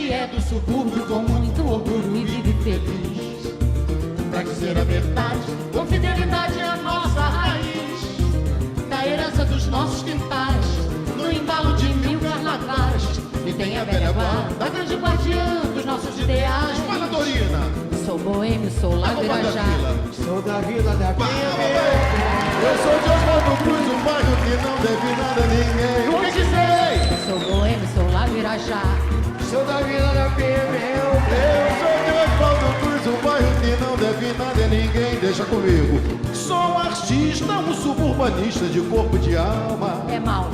gente é do subúrbio com muito orgulho e vive feliz. Pra dizer a verdade, com fidelidade é a nossa raiz. Da herança dos nossos quintais, no embalo de 1000 carnavais. E tem a velha guarda, a grande guardiã dos nossos ideais. Fala, Dorina! Sou boêmio, sou lá do Irajá. Sou da vila da Eu sou de Oswaldo Cruz, um bairro que não deve nada a ninguém. O que sei? Sou boêmio, sou lá do Irajá. Sou da vila da Eu sou de Oswaldo Cruz, um bairro que não deve nada a ninguém. Deixa comigo. Sou artista, um suburbanista de corpo e de alma. É mal.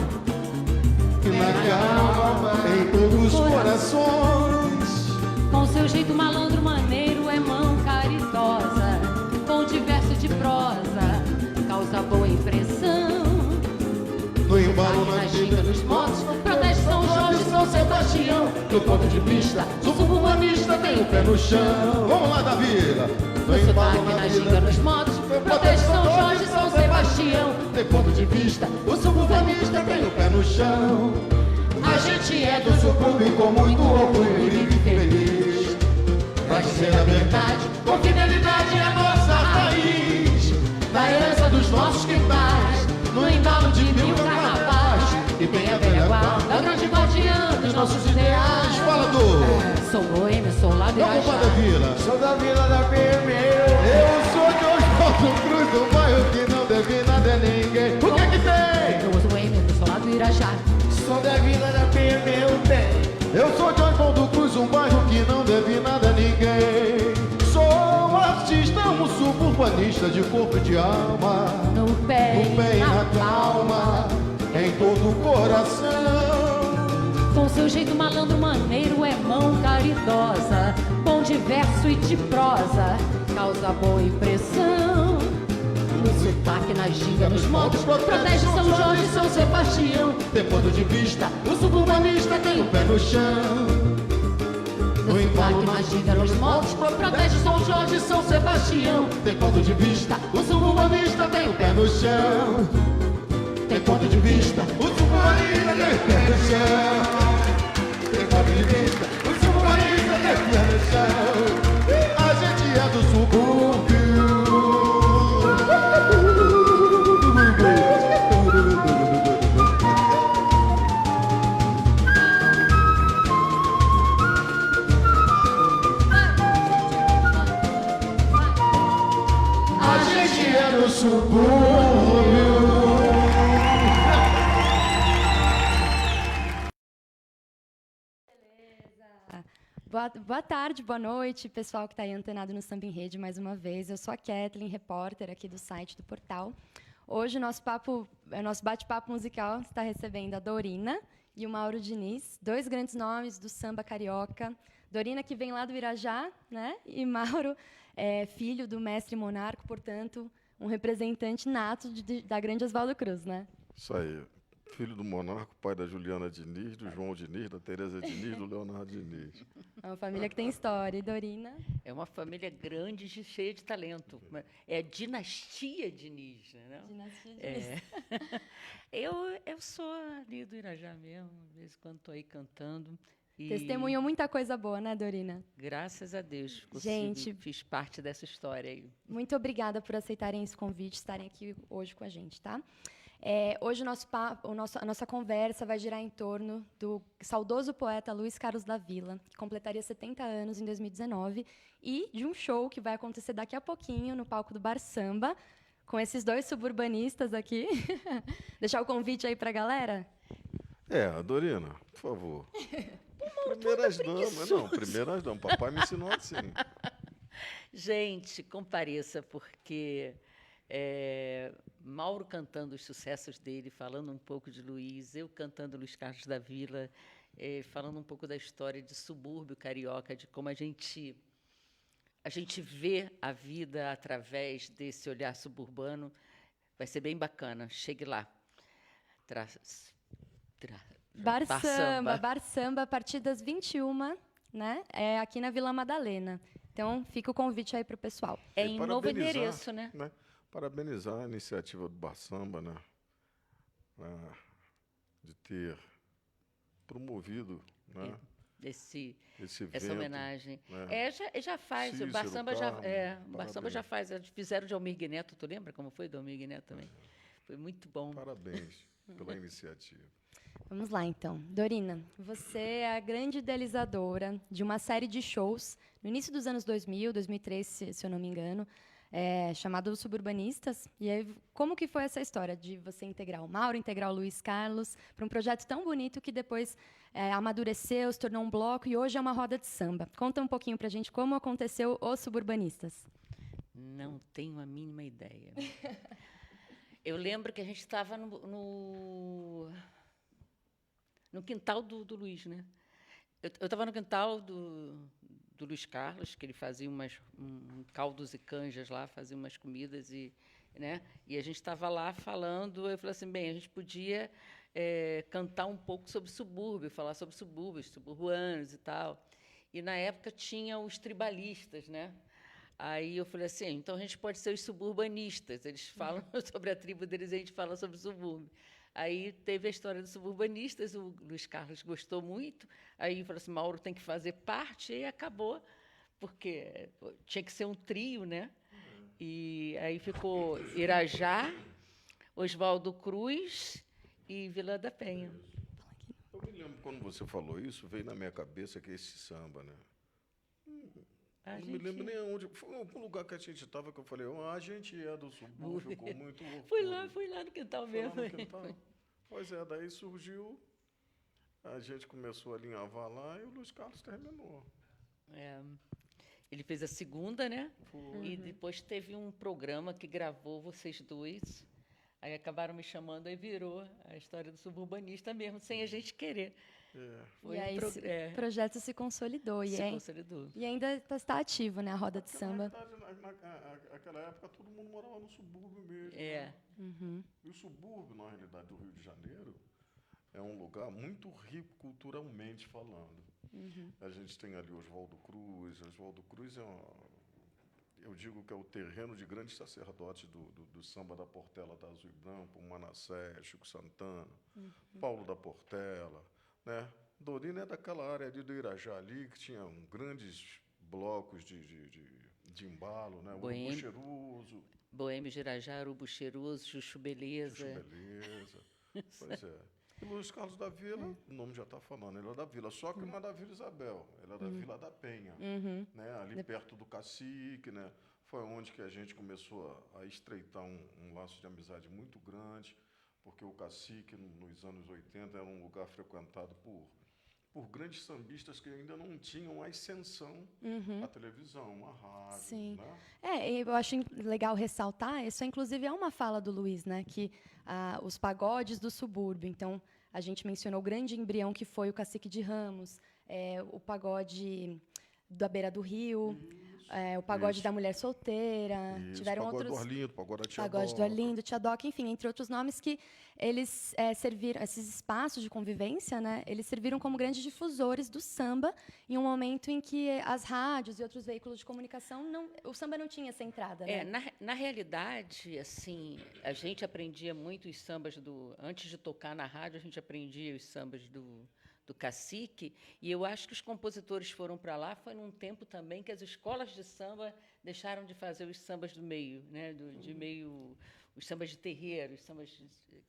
Que na calma, em todos os corações. Com seu jeito malandro, maneiro, é mão caridosa. Com diverso de prosa, causa boa impressão. No embalo, Na ginga, nos motos, protege São Jorge, São Sebastião. Do ponto de vista, sou suburbanista, tenho o pé no chão. Vamos lá, da vila. No embalo, na ginga, nos motos, protege São Jorge, São Sebastião. Do ponto de vista, o suburbanista tem o pé no chão. A gente é do subúrbio com muito orgulho e vive feliz. Pra dizer a verdade, com fidelidade é a nossa raiz. Da herança dos nossos quintais, no embalo de 1000 carnavais. E tem a velha guarda, a grande guardiã dos nossos ideais. Fala, do. Sou boêmio, sou lá do Vamos para a Irajá. vila. Sou da vila da Eu sou de Oswaldo Cruz, um bairro que não deve nada a ninguém. O que tem? Eu sou boêmio, sou lá do Irajá. Sou da vila da meu bem. Eu sou de Oswaldo Cruz, um bairro que não deve nada a ninguém. Sou artista, um suburbanista de corpo e de alma. No pé E na calma, em todo o coração. Com seu jeito malandro, maneiro, é mão caridosa. Bom de verso e de prosa, causa boa impressão. No sotaque, na ginga, nos modos, protege São Jorge e São Sebastião. Tem ponto de vista, o suburbanista tem o pé no chão. No sotaque, na ginga, nos modos, protege São Jorge e São Sebastião. Tem ponto de vista, o suburbanista tem o pé no chão. Tem ponto de vista, o suburbanista tem o pé no chão. Tem ponto de vista, o suburbanista tem o pé no chão. A gente é do subúrbio. A gente é do subúrbio. Boa tarde, boa noite, pessoal que está aí antenado no Samba em Rede mais uma vez. Eu sou a Kathleen, repórter aqui do site do portal. Hoje o nosso bate-papo musical está recebendo a Dorina e o Mauro Diniz, dois grandes nomes do samba carioca. Dorina, que vem lá do Irajá, né? E Mauro, filho do mestre Monarco, portanto, um representante nato da grande Oswaldo Cruz, né? Isso aí. Filho do Monarco, pai da Juliana Diniz, do João Diniz, da Tereza Diniz, do Leonardo Diniz. É uma família que tem história. E Dorina? É uma família grande, cheia de talento. É a dinastia Diniz, né? Dinastia Diniz. Eu sou ali do Irajá mesmo, de vez em quando estou aí cantando. E Testemunhou muita coisa boa, né, Dorina? graças a Deus, Gente, fiz parte dessa história aí. muito obrigada por aceitarem esse convite, estarem aqui hoje com a gente, tá? Hoje a nossa conversa vai girar em torno do saudoso poeta Luiz Carlos da Vila, que completaria 70 anos em 2019, e de um show que vai acontecer daqui a pouquinho no palco do Bar Samba, com esses dois suburbanistas aqui. Deixar o convite aí para a galera? Dorina, por favor. Primeiras damas. Não, primeiras damas. Papai me ensinou assim. Gente, compareça, porque Mauro cantando os sucessos dele, falando um pouco de Luiz, eu cantando Luiz Carlos da Vila, falando um pouco da história de subúrbio carioca, de como a gente vê a vida através desse olhar suburbano. Vai ser bem bacana. Chegue lá. Bar Samba, a partir das 21h, né? Aqui na Vila Madalena. Então, fica o convite aí para o pessoal. É em novo endereço, né? Parabenizar a iniciativa do Bar Samba, né? De ter promovido, né? esse Esse essa evento, homenagem. né? Já faz, Cícero, o Bar Samba Carmo, o Bar Samba já faz, fizeram de Almir Neto, tu lembra como foi do Almir Neto também? Foi muito bom. Parabéns pela iniciativa. Vamos lá, então. Dorina, você é a grande idealizadora de uma série de shows no início dos anos 2000, 2003, se eu não me engano, chamado Suburbanistas. E aí, como que foi essa história de você integrar o Mauro, integrar o Luiz Carlos para um projeto tão bonito que depois amadureceu, se tornou um bloco e hoje é uma roda de samba? Conta um pouquinho para a gente como aconteceu os Suburbanistas. Não tenho a mínima ideia. Eu lembro que a gente estava no quintal do Luiz, né? Eu estava no quintal do Luiz Carlos, que ele fazia caldos e canjas lá, fazia umas comidas né? E a gente estava lá falando. Eu falei assim, bem, a gente podia cantar um pouco sobre subúrbio, falar sobre subúrbios, suburbanos e tal. E na época tinha os tribalistas, né? Aí eu falei assim, então a gente pode ser os suburbanistas. Eles falam sobre a tribo deles e a gente fala sobre o subúrbio. Aí teve a história dos suburbanistas, o Luiz Carlos gostou muito, aí falou assim, Mauro tem que fazer parte, e acabou, porque tinha que ser um trio, né? E aí ficou Irajá, Oswaldo Cruz e Vila da Penha. Eu me lembro quando você falou isso, veio na minha cabeça que esse samba, né? Não me lembro nem onde. Foi um lugar que a gente estava que eu falei, a gente é do subúrbio, ficou muito orgulho. Fui lá no quintal Foi lá mesmo. no quintal? Pois é, daí surgiu, a gente começou a alinhavar lá e o Luiz Carlos terminou. Ele fez a segunda, né? Foi. E depois teve um programa que gravou vocês dois. Aí acabaram me chamando, aí virou a história do suburbanista mesmo, sem a gente querer. Foi E aí esse projeto se consolidou. se consolidou. E ainda está ativo, né, a roda de samba. Naquela época, todo mundo morava no subúrbio mesmo. E o subúrbio, na realidade, do Rio de Janeiro, é um lugar muito rico culturalmente falando. A gente tem ali Oswaldo Cruz. Oswaldo Cruz eu digo que é o terreno de grandes sacerdotes do samba da Portela da Azul e Branco, o Manassés, Chico Santana, Paulo da Portela, né? Dorina é daquela área ali do Irajá ali, que tinha grandes blocos de embalo, né? O Urubu Cheiroso. Boêmio, Girajá, Urubu Cheiroso, Chuchu Beleza. Chuchu Beleza. Pois é. E Luiz Carlos da Vila, o nome já está falando, ele é da Vila, só que não é da Vila Isabel, ele é da Vila da Penha, né? Ali perto do Cacique, né? Foi onde que a gente começou a estreitar um laço de amizade muito grande, porque o Cacique, nos anos 80, era um lugar frequentado por grandes sambistas que ainda não tinham a ascensão à televisão, à rádio. Sim. Né? Eu acho legal ressaltar, isso inclusive é uma fala do Luiz, né, que os pagodes do subúrbio, então a gente mencionou o grande embrião que foi o Cacique de Ramos, o pagode da Beira do Rio, o pagode da mulher solteira, tiveram pagode outros... do Arlindo, pagode da Tia Pagode do Doca. Arlindo, Tia Doca, enfim, entre outros nomes que eles serviram, esses espaços de convivência, né, eles serviram como grandes difusores do samba em um momento em que as rádios e outros veículos de comunicação, o samba não tinha essa entrada. Né? Na realidade, assim, a gente aprendia muito os sambas antes de tocar na rádio, a gente aprendia os sambas do Cacique, e eu acho que os compositores foram para lá, foi num tempo também que as escolas de samba deixaram de fazer os sambas do meio, né, os sambas de terreiro, os sambas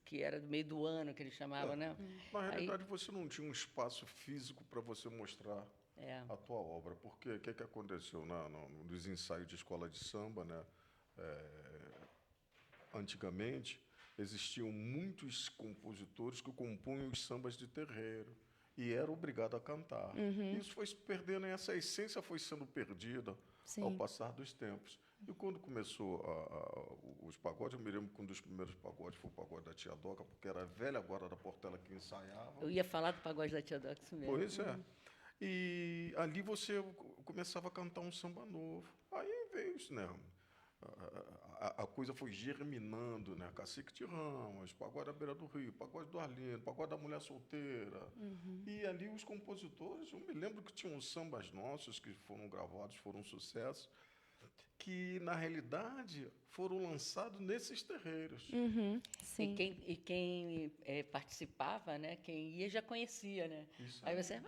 que era do meio do ano, que eles chamavam, né? Na realidade, você não tinha um espaço físico para você mostrar a tua obra, porque o que aconteceu nos ensaios de escola de samba, né? Antigamente, existiam muitos compositores que compunham os sambas de terreiro e era obrigado a cantar. Isso foi se perdendo, essa essência foi sendo perdida ao passar dos tempos. E quando começou os pagodes, eu me lembro que um dos primeiros pagodes foi o pagode da Tia Doca, porque era a velha guarda da Portela que ensaiava. Eu ia falar do pagode da Tia Doca, isso mesmo. Pois é. E ali você começava a cantar um samba novo. Aí veio isso, né? A coisa foi germinando, né? Cacique de Ramos, pagode da Beira do Rio, pagode do Arlindo, pagode da mulher solteira. E ali os compositores, eu me lembro que tinham sambas nossos que foram gravados, foram um sucesso, que, na realidade, foram lançados nesses terreiros. Sim. E quem participava, né? Quem ia já conhecia, né? Isso Aí você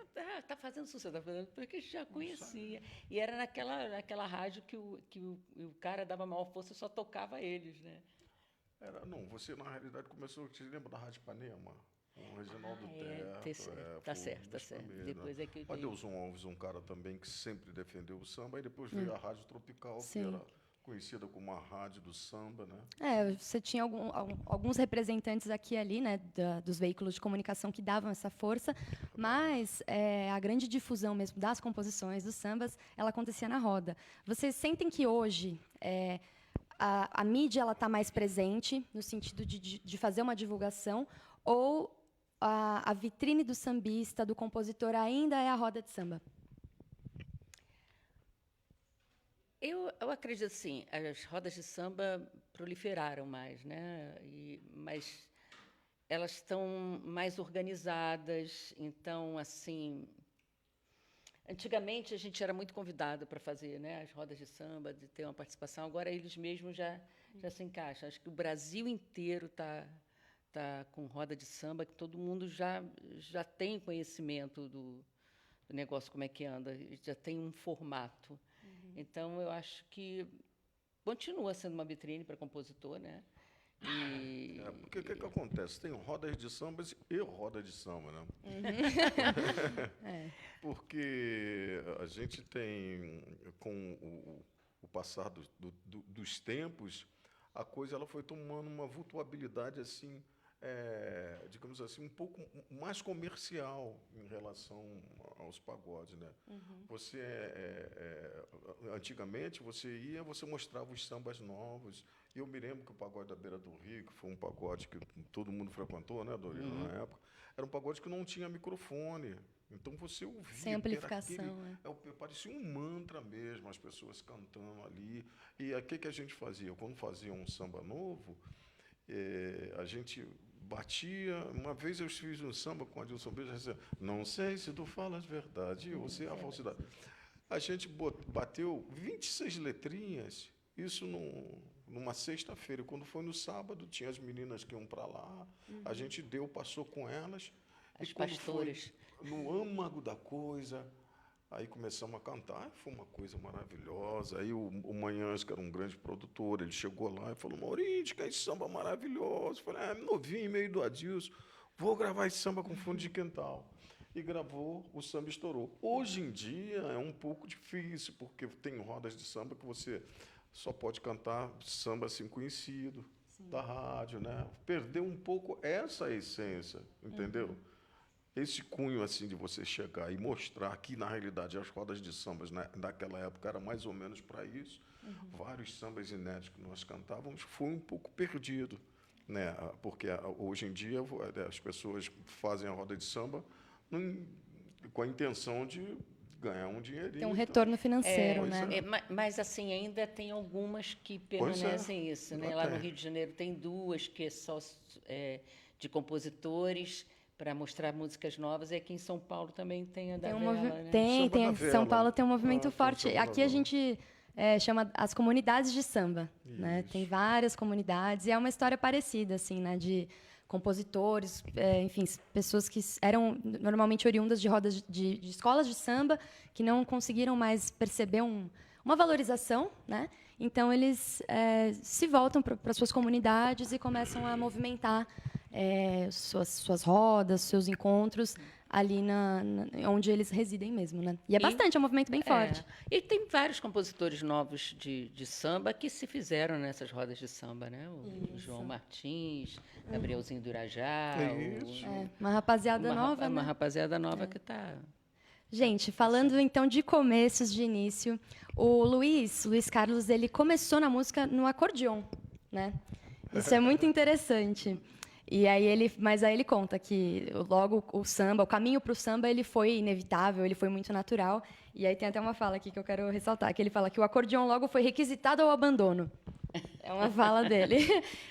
tá fazendo sucesso, tá fazendo porque já conhecia. E era naquela rádio que o cara dava maior força e só tocava eles, né? Não, você, na realidade, começou... Você lembra da Rádio Ipanema? O Reginaldo Terto. Tá certo. Depois é que eu Adelson Alves, um cara também que sempre defendeu o samba, e depois veio a Rádio Tropical, que era conhecida como a rádio do samba, né? Você tinha alguns representantes aqui e ali, né, dos veículos de comunicação que davam essa força, mas a grande difusão mesmo das composições, dos sambas, ela acontecia na roda. Vocês sentem que hoje a mídia ela está mais presente, no sentido de fazer uma divulgação, ou a vitrine do sambista, do compositor, ainda é a roda de samba? Eu acredito assim, as rodas de samba proliferaram mais, né? Mas elas estão mais organizadas, então, assim... Antigamente, a gente era muito convidado para fazer, né, as rodas de samba, de ter uma participação. Agora, eles mesmos já se encaixam. Acho que o Brasil inteiro está com roda de samba, que todo mundo já tem conhecimento do negócio, como é que anda, já tem um formato. Então, eu acho que continua sendo uma vitrine para compositor, né? Porque o que acontece? Tem rodas de samba e roda de samba, né? Porque a gente tem, com o passar dos tempos, a coisa ela foi tomando uma vultuabilidade assim, digamos assim, um pouco mais comercial em relação aos pagodes, né? Você antigamente você mostrava os sambas novos. E eu me lembro que o pagode da Beira do Rio, que foi um pagode que todo mundo frequentou, né, Dorina, na época, era um pagode que não tinha microfone. Então você ouvia. Sem amplificação, parecia um mantra mesmo, as pessoas cantando ali. E o que a gente fazia? Quando fazia um samba novo, a gente batia. Uma vez eu fiz um samba com a Adilson Beija, não sei se tu falas verdade ou se é a falsidade. A gente bateu 26 letrinhas, isso numa sexta-feira. Quando foi no sábado, tinha as meninas que iam para lá, a gente passou com elas. As e quando pastoras. foi no âmago da coisa, aí começamos a cantar, foi uma coisa maravilhosa. Aí o Manhãs, que era um grande produtor, ele chegou lá e falou, Maurício, que é esse samba maravilhoso. Eu falei, novinho, meio do Adilson, vou gravar esse samba com fundo de quintal. E gravou, o samba estourou. Hoje em dia é um pouco difícil, porque tem rodas de samba que você só pode cantar samba assim conhecido, da rádio, né? Perdeu um pouco essa essência, entendeu? Esse cunho assim de você chegar e mostrar que, na realidade, as rodas de sambas naquela época era mais ou menos para isso. Vários sambas inéditos que nós cantávamos foi um pouco perdido, né? Porque hoje em dia as pessoas fazem a roda de samba com a intenção de ganhar um dinheirinho. Tem um retorno financeiro, né? Mas, assim, ainda tem algumas que permanecem isso, né? Lá no Rio de Janeiro tem duas que é só de compositores para mostrar músicas novas, e aqui em São Paulo também tem a da Vela, né? Tem. São Paulo tem um movimento forte. Aqui a gente chama as comunidades de samba, né? Tem várias comunidades, e é uma história parecida, assim, né? De compositores, enfim, pessoas que eram normalmente oriundas de rodas de escolas de samba, que não conseguiram mais perceber uma valorização, né? Então, eles se voltam para suas comunidades e começam a movimentar suas rodas, seus encontros ali onde eles residem mesmo, né? E é um movimento bem forte. E tem vários compositores novos de samba que se fizeram nessas rodas de samba, né? O João Martins, Gabrielzinho do Irajá. Uma rapaziada nova, uma né? rapaziada nova que está... Gente, falando então de começos, de início, o Luiz Carlos, ele começou na música no acordeon, né? Isso é muito interessante. E aí mas aí ele conta que logo o caminho para o samba, ele foi inevitável, ele foi muito natural. E aí tem até uma fala aqui que eu quero ressaltar, que ele fala que o acordeon logo foi requisitado ao abandono. É uma fala dele.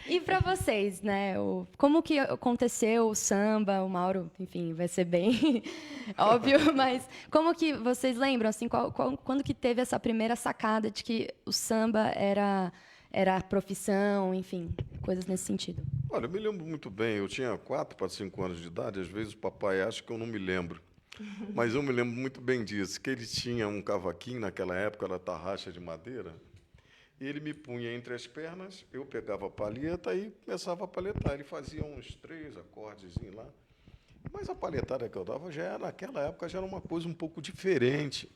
E para vocês, né? Como que aconteceu o samba? O Mauro, enfim, vai ser bem óbvio, mas como que vocês lembram, assim, quando que teve essa primeira sacada de que o samba era a profissão, enfim, coisas nesse sentido? Olha, eu me lembro muito bem, eu tinha 4 para 5 anos de idade, às vezes o papai acha que eu não me lembro. Mas eu me lembro muito bem disso, que ele tinha um cavaquinho, naquela época era tarraxa de madeira, e ele me punha entre as pernas, eu pegava a palheta e começava a palhetar. Ele fazia uns 3 acordezinhos lá. Mas a palhetada que eu dava, naquela época, já era uma coisa um pouco diferente.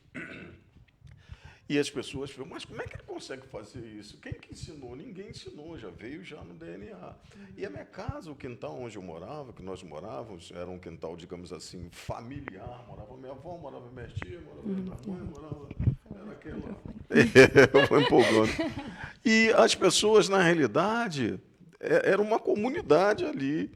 E as pessoas falam, mas como é que ele consegue fazer isso? Quem que ensinou? Ninguém ensinou, já veio já no DNA. E a minha casa, o quintal onde eu morava, que nós morávamos, era um quintal, digamos assim, familiar. Morava minha avó, morava minha tia, morava minha mãe, morava... Era aquela... Eu vou empolgando. E as pessoas, na realidade, era uma comunidade ali.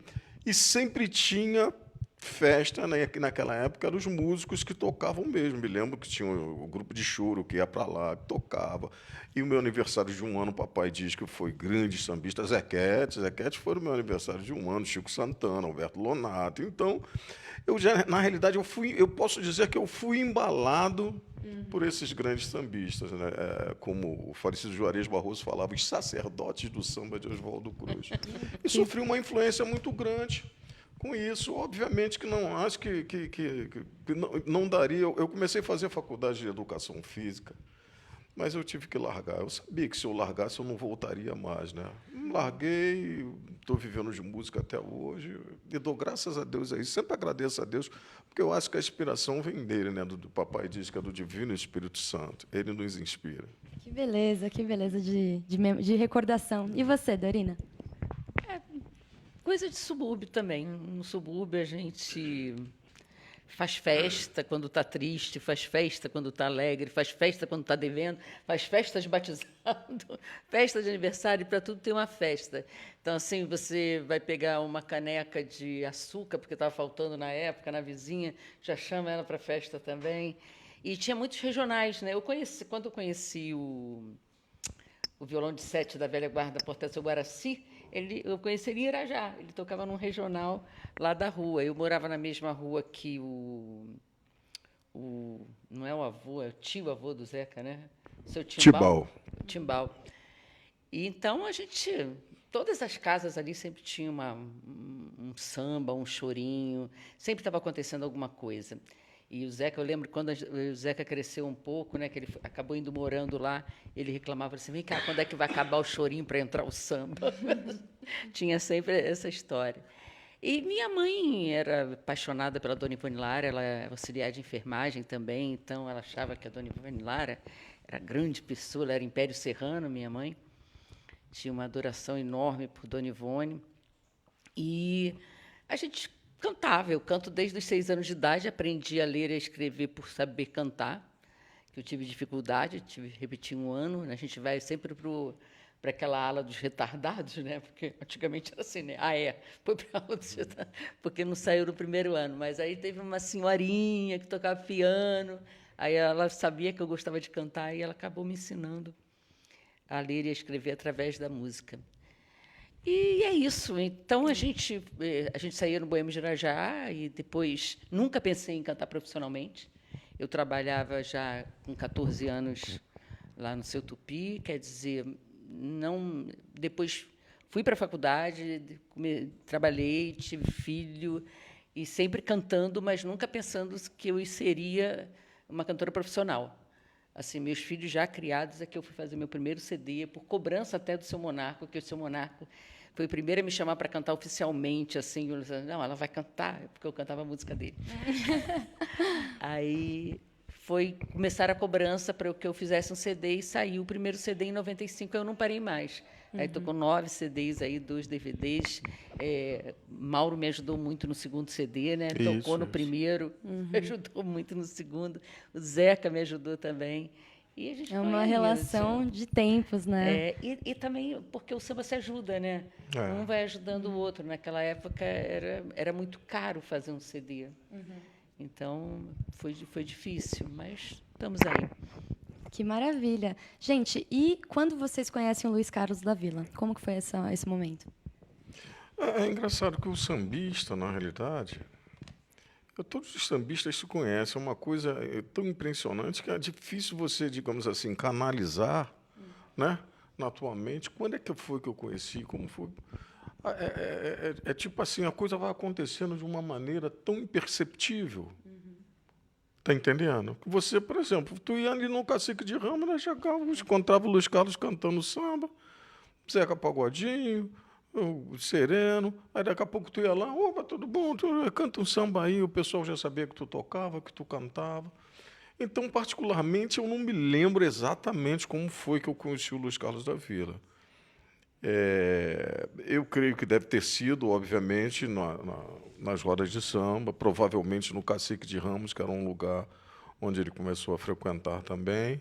E sempre tinha festa, né? Naquela época eram os músicos que tocavam mesmo. Me lembro que tinha o grupo de choro que ia para lá, que tocava. E o meu aniversário de 1 ano, o papai diz que foi grande sambista, Zequete foi o meu aniversário de 1 ano, Chico Santana, Alberto Lonato. Então, na realidade, eu posso dizer que eu fui embalado por esses grandes sambistas, né? Como o falecido Juarez Barroso falava, os sacerdotes do samba de Oswaldo Cruz. E sofri uma influência muito grande. Com isso, obviamente que não acho que não daria. Eu comecei a fazer a faculdade de educação física, mas eu tive que largar. Eu sabia que se eu largasse eu não voltaria mais, né? Larguei, estou vivendo de música até hoje e dou graças a Deus aí. Sempre agradeço a Deus, porque eu acho que a inspiração vem dele, né? Do papai diz que é do Divino Espírito Santo. Ele nos inspira. Que beleza de recordação. E você, Dorina? Coisa de subúrbio também. No subúrbio a gente faz festa quando está triste, faz festa quando está alegre, faz festa quando está devendo, faz festa de batizado, festa de aniversário, para tudo tem uma festa. Então, assim, você vai pegar uma caneca de açúcar, porque estava faltando na época, na vizinha, já chama ela para a festa também. E tinha muitos regionais, né? Quando eu conheci o violão de 7 da velha guarda Portela Guaraci, eu conheci ele em Irajá, ele tocava num regional lá da rua. Eu morava na mesma rua que não é o avô, é o tio-avô do Zeca, né? Seu Timbal. E então todas as casas ali sempre tinha um samba, um chorinho, sempre estava acontecendo alguma coisa. E o Zeca, eu lembro quando o Zeca cresceu um pouco, né, que ele acabou indo morando lá, ele reclamava assim, vem cá, quando é que vai acabar o chorinho para entrar o samba? Tinha sempre essa história. E minha mãe era apaixonada pela Dona Ivone Lara, ela é auxiliar de enfermagem também, então ela achava que a Dona Ivone Lara era grande pessoa, ela era Império Serrano, minha mãe. Tinha uma adoração enorme por Dona Ivone. E a gente cantava, eu canto desde os 6 anos de idade, aprendi a ler e a escrever por saber cantar, que eu tive dificuldade, tive que repetir 1 ano, a gente vai sempre para aquela ala dos retardados, né? Porque antigamente era assim, né? Foi para a ala dos retardados, porque não saiu no primeiro ano, mas aí teve uma senhorinha que tocava piano, aí ela sabia que eu gostava de cantar e ela acabou me ensinando a ler e a escrever através da música. E é isso. Então, a gente saía no Boêmio de Irajá e depois nunca pensei em cantar profissionalmente. Eu trabalhava já com 14 anos lá no Seu Tupi, quer dizer, depois fui para a faculdade, trabalhei, tive filho, e sempre cantando, mas nunca pensando que eu seria uma cantora profissional. Assim, meus filhos já criados é que eu fui fazer meu primeiro CD, por cobrança até do Seu Monarco, que o Seu Monarco foi o primeiro a me chamar para cantar oficialmente, assim, eu disse, não, ela vai cantar, porque eu cantava a música dele. Aí começar a cobrança para que eu fizesse um CD e saiu o primeiro CD em 95, eu não parei mais. Aí estou com 9 CDs aí, 2 DVDs. Mauro me ajudou muito no segundo CD, né? Tocou no primeiro, me ajudou muito no segundo. O Zeca me ajudou também. E a gente uma relação de tempos, né? E também porque o samba se ajuda, né? Um vai ajudando o outro. Naquela época era muito caro fazer um CD. Então foi difícil, mas estamos aí. Que maravilha. Gente, e quando vocês conhecem o Luiz Carlos da Vila? Como que foi esse momento? É engraçado que o sambista, na realidade, todos os sambistas se conhecem. É uma coisa tão impressionante que é difícil você, digamos assim, canalizar, né, na tua mente. Quando é que foi que eu conheci? Como foi? É tipo assim, a coisa vai acontecendo de uma maneira tão imperceptível. Tá entendendo? Você, por exemplo, tu ia ali no Cacique de Ramos, né, chegava, encontrava o Luiz Carlos cantando samba, Zeca Pagodinho, o Sereno, aí daqui a pouco tu ia lá, opa, tudo bom, tu canta um samba aí, o pessoal já sabia que tu tocava, que tu cantava. Então, particularmente, eu não me lembro exatamente como foi que eu conheci o Luiz Carlos da Vila. Eu creio que deve ter sido, obviamente, nas rodas de samba, provavelmente no Cacique de Ramos, que era um lugar onde ele começou a frequentar também.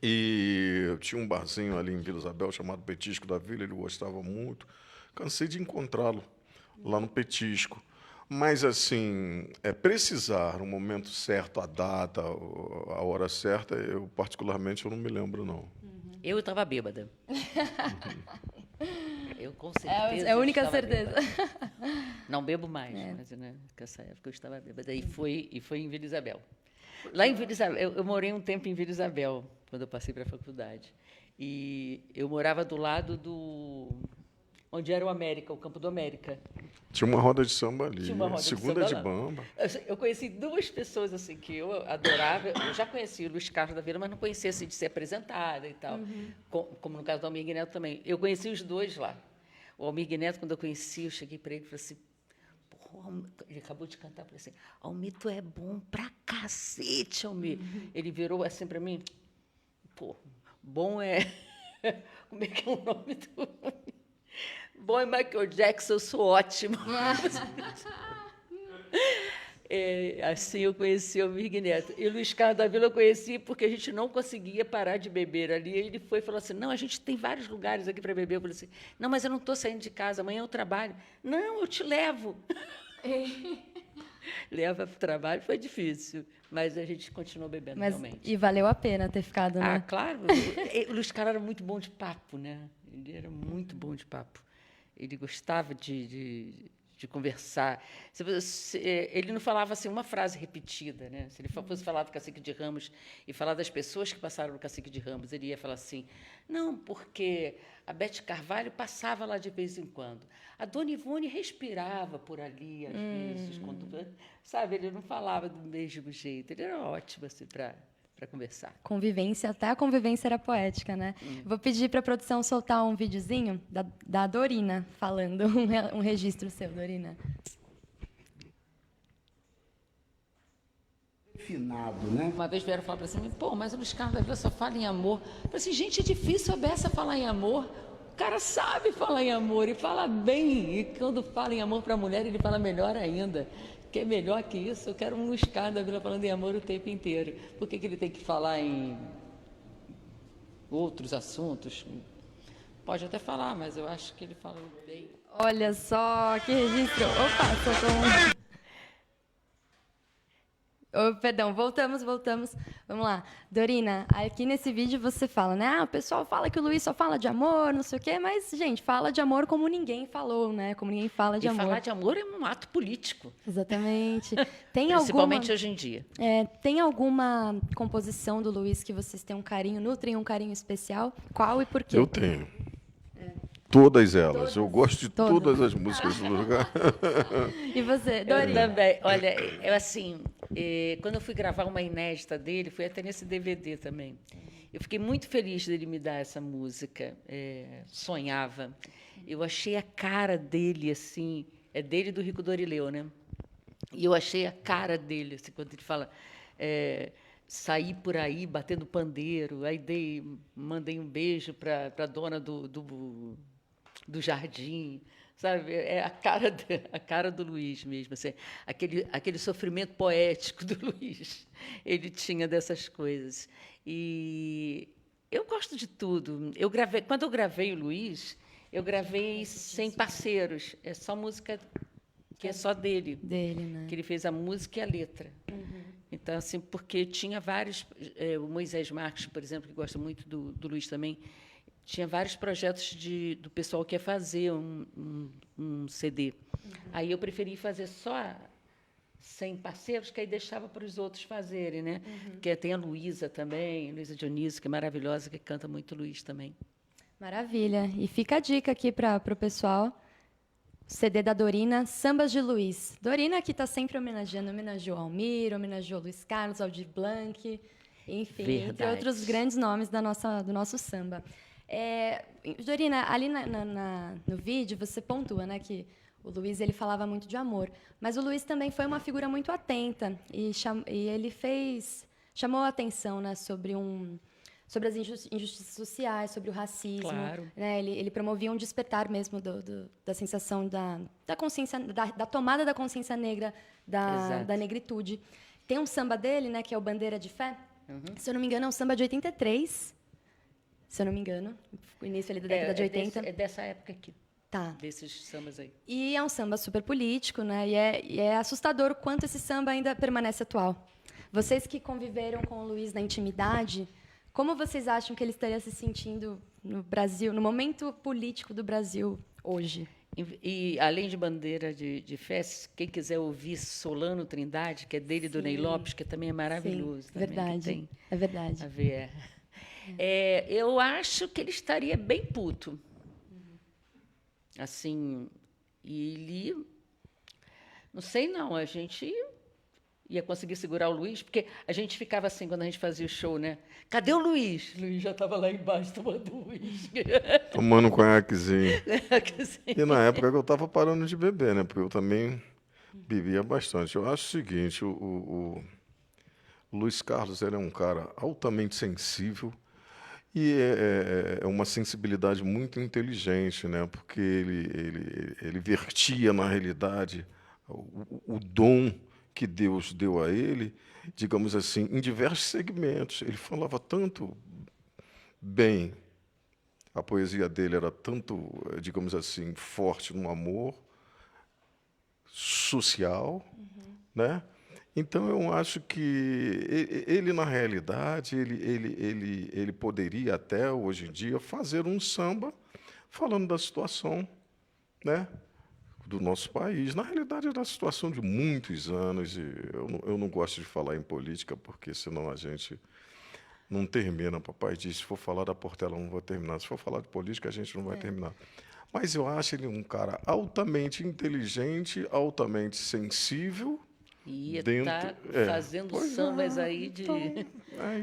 E tinha um barzinho ali em Vila Isabel chamado Petisco da Vila, ele gostava muito. Cansei de encontrá-lo lá no Petisco. Mas, assim, precisar o momento certo, a data, a hora certa, particularmente, eu não me lembro, não. Eu estava bêbada. Eu, com certeza. É a única estava certeza. bêbada. Não bebo mais, mas né, nessa época eu estava bêbada. E foi em Vila Isabel. Lá em Vila Isabel, eu morei um tempo em Vila Isabel, quando eu passei para a faculdade. E eu morava do lado onde era o América, o Campo do América. Tinha uma roda de samba ali, Tinha uma roda segunda de de bamba. Eu conheci duas pessoas assim que eu adorava. Eu já conhecia o Luiz Carlos da Vila, mas não conhecia assim, de ser apresentada e tal. Como no caso do Almir Neto também. Eu conheci os dois lá. O Almir Neto, quando eu conheci, eu cheguei para ele e falei assim, ele acabou de cantar, eu falei assim, Almir, tu é bom pra cacete, Almir. Ele virou assim para mim, pô, bom é... Como é que é o nome do... Bom é Michael Jackson, eu sou ótimo. Assim eu conheci o Almir Neto. E o Luiz Carlos da Vila eu conheci porque a gente não conseguia parar de beber ali. Ele foi e falou assim, não, a gente tem vários lugares aqui para beber. Eu falei assim, não, mas eu não estou saindo de casa, amanhã eu trabalho. Não, eu te levo. Leva para o trabalho, foi difícil, mas a gente continuou bebendo realmente. E valeu a pena ter ficado, né? Ah, claro. O Luiz Carlos era muito bom de papo, né? Ele era muito bom de papo. Ele gostava de conversar. Ele não falava assim uma frase repetida, né? Se ele fosse falar do Cacique de Ramos e falar das pessoas que passaram no Cacique de Ramos, ele ia falar assim, não, porque a Bete Carvalho passava lá de vez em quando. A Dona Ivone respirava por ali, às vezes, sabe? Ele não falava do mesmo jeito. Ele era ótimo assim, para conversar. Convivência, até a convivência era poética, né? Vou pedir para a produção soltar um videozinho da Dorina falando, um registro seu, Dorina. Finado, né? Uma vez vieram falar para mim, pô, mas o Luiz Carlos da Vila só fala em amor. Eu falei assim, gente, é difícil a Bessa falar em amor. O cara sabe falar em amor e fala bem. E quando fala em amor para a mulher, ele fala melhor ainda. Que é melhor que isso, eu quero um Luiz Carlos da Vila falando em amor o tempo inteiro. Por que ele tem que falar em outros assuntos? Pode até falar, mas eu acho que ele fala bem. Olha só, que registro. Opa, soltou um... Oh, perdão, voltamos. Vamos lá. Dorina, aqui nesse vídeo você fala, né? Ah, o pessoal fala que o Luiz só fala de amor, não sei o quê, mas, gente, fala de amor como ninguém falou, né? Como ninguém fala de amor. E falar de amor é um ato político. Exatamente. Principalmente hoje em dia. Tem alguma composição do Luiz que vocês têm nutrem um carinho especial? Qual e por quê? Eu tenho. Todas elas. Eu gosto de todas as músicas do lugar. E você, Dorina? Eu também. Olha, quando eu fui gravar uma inédita dele, foi até nesse DVD também. Eu fiquei muito feliz dele me dar essa música. Sonhava. Eu achei a cara dele, assim... É dele e do Rico Dorileu, né? E eu achei a cara dele, assim, quando ele fala... saí por aí batendo pandeiro, aí mandei um beijo para a dona do jardim, sabe? É a cara do Luiz mesmo, assim, aquele sofrimento poético do Luiz. Ele tinha dessas coisas. E eu gosto de tudo. Quando eu gravei o Luiz, eu gravei sem parceiros, é só música que é só dele. Dele, né? Que ele fez a música e a letra. Então, assim, porque tinha vários... o Moisés Marques, por exemplo, que gosta muito do Luiz também, tinha vários projetos do pessoal que ia fazer um CD. Aí eu preferi fazer só 100 parceiros, que aí deixava para os outros fazerem, né? Porque tem a Luísa também, Luísa Dionísio, que é maravilhosa, que canta muito Luiz também. Maravilha. E fica a dica aqui para o pessoal. CD da Dorina, Sambas de Luiz. Dorina que está sempre homenageou Almir, homenageou Luiz Carlos, Aldir Blanc, enfim, Verdade. entre outros grandes nomes do nosso samba. Dorina, ali no vídeo você pontua, né, que o Luiz ele falava muito de amor, mas o Luiz também foi uma figura muito atenta e ele chamou a atenção, né, sobre as injustiças sociais, sobre o racismo. Claro. Né? Ele promovia um despertar mesmo da sensação da consciência, da tomada da consciência negra, da negritude. Tem um samba dele, né, que é o Bandeira de Fé. Se eu não me engano, é um samba de 83. Se eu não me engano, o início ali da década de 80. É dessa época aqui, Tá. desses sambas aí. E é um samba super político, né? E é assustador o quanto esse samba ainda permanece atual. Vocês que conviveram com o Luiz na intimidade, como vocês acham que ele estaria se sentindo no Brasil, no momento político do Brasil hoje? E além de Bandeira de Fé, quem quiser ouvir Solano Trindade, que é dele, do Ney Lopes, que também é maravilhoso. Sim, também, verdade. Tem É verdade. a ver. Eu acho que ele estaria bem puto. Assim, e ele... Não sei, não. A gente ia conseguir segurar o Luiz, porque a gente ficava assim, quando a gente fazia o show, né? Cadê o Luiz? O Luiz já estava lá embaixo tomando uísque. Tomando um conhaquezinho. Assim. E na época que eu estava parando de beber, né? Porque eu também bebia bastante. Eu acho o seguinte, o Luiz Carlos ele é um cara altamente sensível e é uma sensibilidade muito inteligente, né? Porque ele vertia, na realidade, o dom que Deus deu a ele, digamos assim, em diversos segmentos. Ele falava tanto bem, a poesia dele era tanto, digamos assim, forte no amor social, né? Então, eu acho que ele na realidade, ele poderia até, hoje em dia, fazer um samba falando da situação, né, do nosso país. Na realidade, é da situação de muitos anos, e eu não gosto de falar em política, porque senão a gente não termina. Papai disse, se for falar da Portela, não vou terminar. Se for falar de política, a gente não vai terminar. Mas eu acho ele um cara altamente inteligente, altamente sensível. E está fazendo sambas aí de... É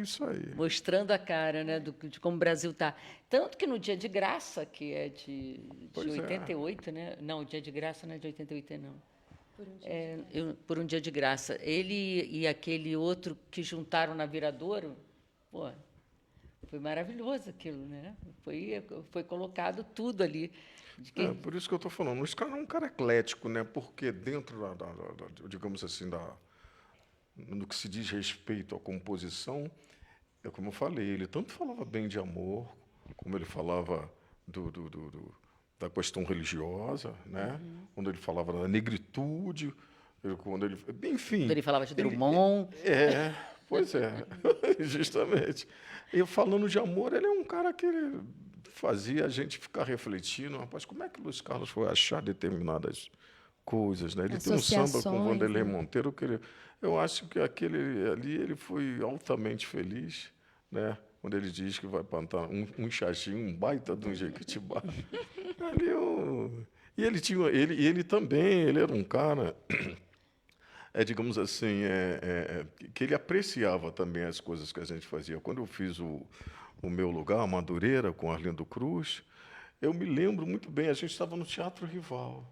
isso aí. Mostrando a cara, né, de como o Brasil está. Tanto que no Dia de Graça, que é de 88, né? Não, o Dia de Graça não é de 88, não. Por um Dia de Graça. Ele e aquele outro que juntaram na Viradouro, pô, foi maravilhoso aquilo, né? Foi colocado tudo ali. Por isso que eu estou falando. Esse cara é um cara eclético, né? Porque dentro digamos assim, no que se diz respeito à composição, como eu falei, ele tanto falava bem de amor, como ele falava da questão religiosa, né? Quando ele falava da negritude, enfim. Quando ele falava de Drummond. Pois é, justamente. E falando de amor, ele é um cara que fazia a gente ficar refletindo, rapaz, como é que o Luiz Carlos foi achar determinadas coisas, né? Ele tem um samba com o Vanderlei Monteiro que eu acho que aquele ali ele foi altamente feliz, né? Quando ele diz que vai plantar um xaxim, um baita de um jequitibá. Ele também, ele era um cara, digamos assim, que ele apreciava também as coisas que a gente fazia. Quando eu fiz o meu lugar, a Madureira, com Arlindo Cruz, eu me lembro muito bem, a gente estava no Teatro Rival.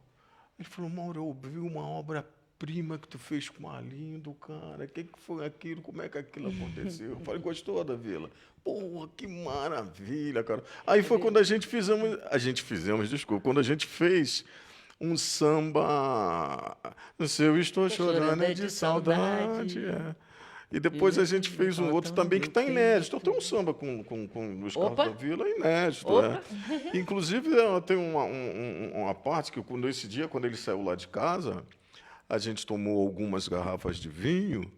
Ele falou, Mauro, eu ouvi uma obra-prima que tu fez com o Arlindo, cara, o que foi aquilo, como é que aquilo aconteceu? Eu falei, gostou da Vila? Porra, que maravilha, cara. Aí foi quando quando a gente fez um samba, não sei, eu estou chorando de saudade, E depois a gente fez um outro também que está inédito. Então, tem um samba com o Luiz Carlos da Vila inédito. Inclusive, tem uma parte que, quando ele saiu lá de casa, a gente tomou algumas garrafas de vinho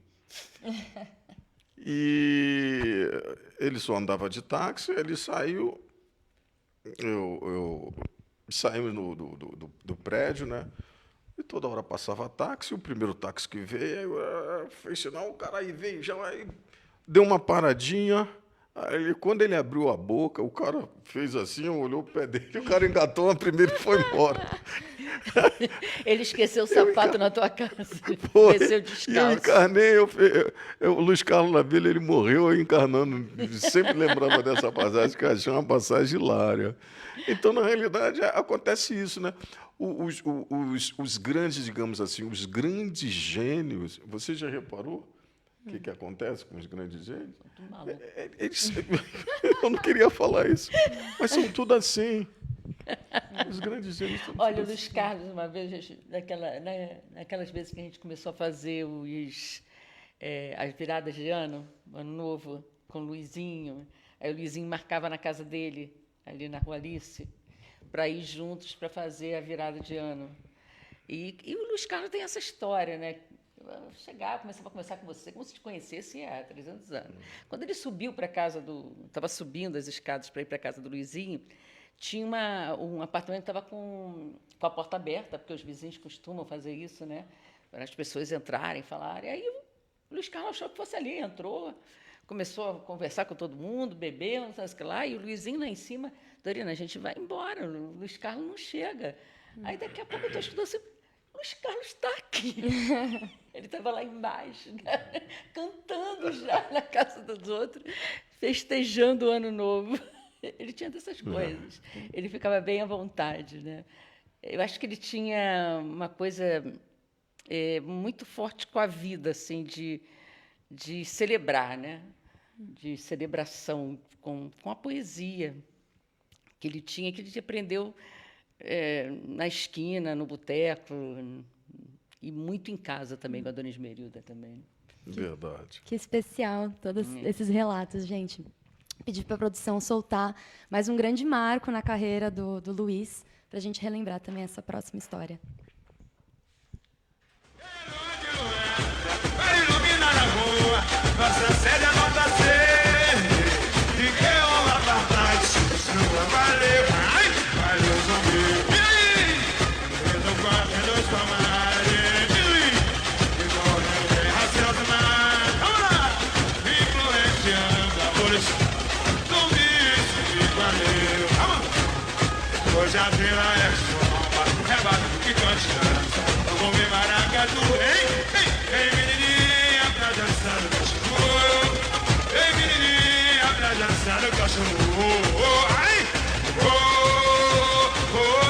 E ele só andava de táxi, ele saiu, saímos do prédio, né? E toda hora passava táxi, o primeiro táxi que veio, fez sinal, o cara aí veio, já aí deu uma paradinha. Aí, quando ele abriu a boca, o cara fez assim, olhou o pé dele, o cara engatou na primeira e foi embora. Ele esqueceu o sapato na tua casa. Foi. Desceu E descalço. eu encarnei, o Luiz Carlos na Vila, ele morreu eu encarnando. Sempre lembrava dessa passagem, que eu achei uma passagem hilária. Então, na realidade, acontece isso, né? Os grandes, digamos assim, os grandes gênios, você já reparou o que acontece com os grandes gênios? Eu não queria falar isso, mas são tudo assim. Os grandes gênios são Olha, o tudo Luiz assim. Carlos, uma vez, naquelas vezes que a gente começou a fazer as viradas de ano novo, com o Luizinho, aí o Luizinho marcava na casa dele, ali na Rua Alice, para ir juntos para fazer a virada de ano. E o Luiz Carlos tem essa história, né? Eu chegava, começava a conversar com você, como se te conhecesse há 300 anos. Quando ele subiu para a casa estava subindo as escadas para ir para a casa do Luizinho, tinha um apartamento que estava com a porta aberta, porque os vizinhos costumam fazer isso, né? Para as pessoas entrarem, falarem. Aí o Luiz Carlos achou que fosse ali, entrou, começou a conversar com todo mundo, bebeu, não sei o que lá, e o Luizinho lá em cima, Dorina, a gente vai embora, o Luiz Carlos não chega. Aí daqui a pouco eu estou escutando assim, o Luiz Carlos está aqui. Ele estava lá embaixo, né? Cantando já na casa dos outros, festejando o Ano Novo. Ele tinha dessas coisas. Ele ficava bem à vontade, né? Eu acho que ele tinha uma coisa muito forte com a vida, assim, de celebrar, né? De celebração com a poesia que ele tinha, que ele aprendeu na esquina, no boteco, e muito em casa também, com a dona Esmerilda também. Verdade. Que especial, todos esses relatos, gente. Pedi para a produção soltar mais um grande marco na carreira do Luiz, para a gente relembrar também essa próxima história. Vai iluminar a rua, nossa sede é nota C. E que honra pra trás, valeu, valeu, zumbi. E aí? Eu quatro, dois camares. E correndo bem raciocínio. Vamos lá! Influenciando amores, zumbis e valeu. Vamos! Hoje a vila é soma, rebate que constância. Vou me maracatu, hein? Ei, menininha, pra dançar no cachorro. Ei, menininha, pra dançar no cachorro. Ai!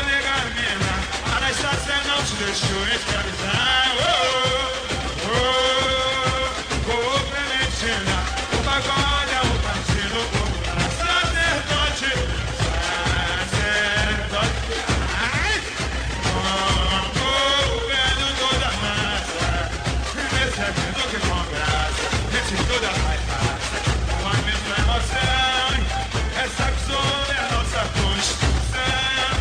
Nega mina, a Anastácia não te deixou escravizar. Clementina, o pagode é o partido popular. Sacerdote. Ai! Governo toda massa, recebendo que com graça, esse toda vai passa, com a mesma emoção. Essa que soube é a nossa Constituição,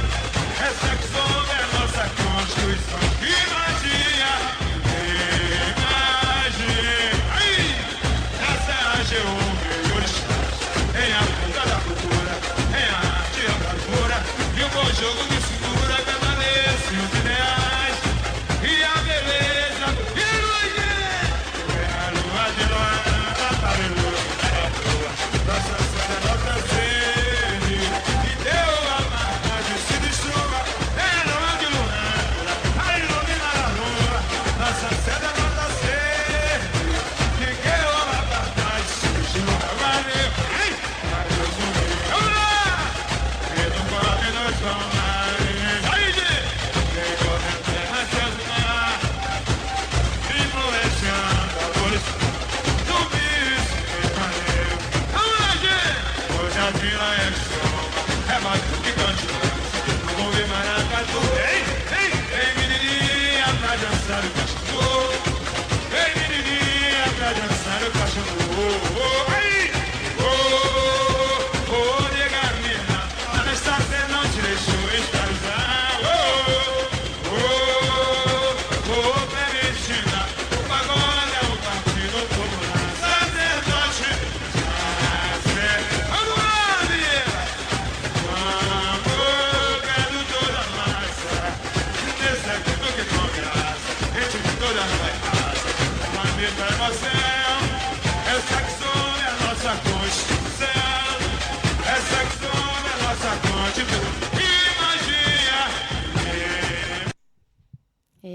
essa que soube é a nossa Constituição. Imagina, imagina, ai, essa é a G1.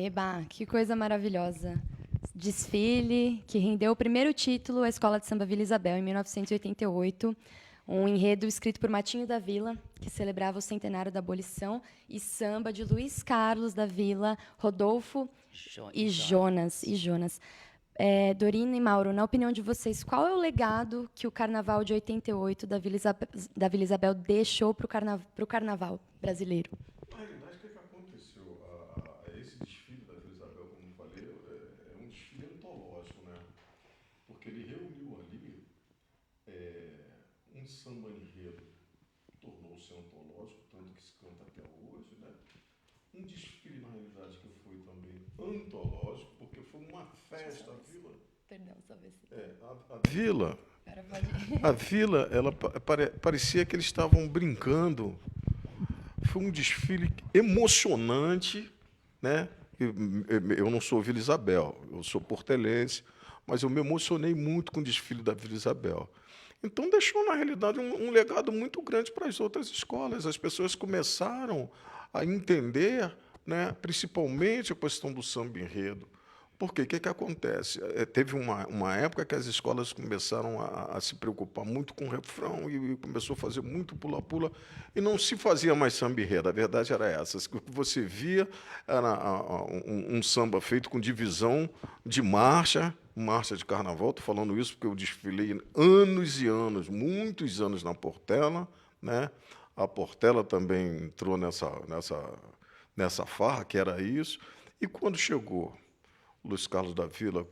Eba, que coisa maravilhosa. Desfile que rendeu o primeiro título à Escola de Samba Vila Isabel, em 1988. Um enredo escrito por Matinho da Vila, que celebrava o centenário da abolição, e samba de Luiz Carlos da Vila, Rodolfo e Jonas. Dorina e Mauro, na opinião de vocês, qual é o legado que o Carnaval de 88 da Vila Isabel deixou para o Carnaval brasileiro? Na realidade, o que aconteceu? Esse desfile da Vila Isabel, como eu falei, é um desfile antológico, né? Porque ele reuniu ali um samba enredo, tornou-se antológico, tanto que se canta até hoje, né? Um desfile, na realidade, que foi também antológico, porque foi uma festa, a Vila... Perdão, só ver se... A Vila... A Vila, ela parecia que eles estavam brincando. Foi um desfile emocionante, né? Eu não sou Vila Isabel, eu sou portelense, mas eu me emocionei muito com o desfile da Vila Isabel. Então, deixou, na realidade, um legado muito grande para as outras escolas. As pessoas começaram a entender, né, principalmente a questão do samba enredo. Por quê? O que acontece? Teve uma época que as escolas começaram a se preocupar muito com o refrão e começou a fazer muito pula-pula e não se fazia mais samba enredo. A verdade era essa. O que você via era um samba feito com divisão de marcha de carnaval. Estou falando isso porque eu desfilei anos e anos, muitos anos na Portela, né? A Portela também entrou nessa farra, que era isso. E quando chegou Luiz Carlos da Vila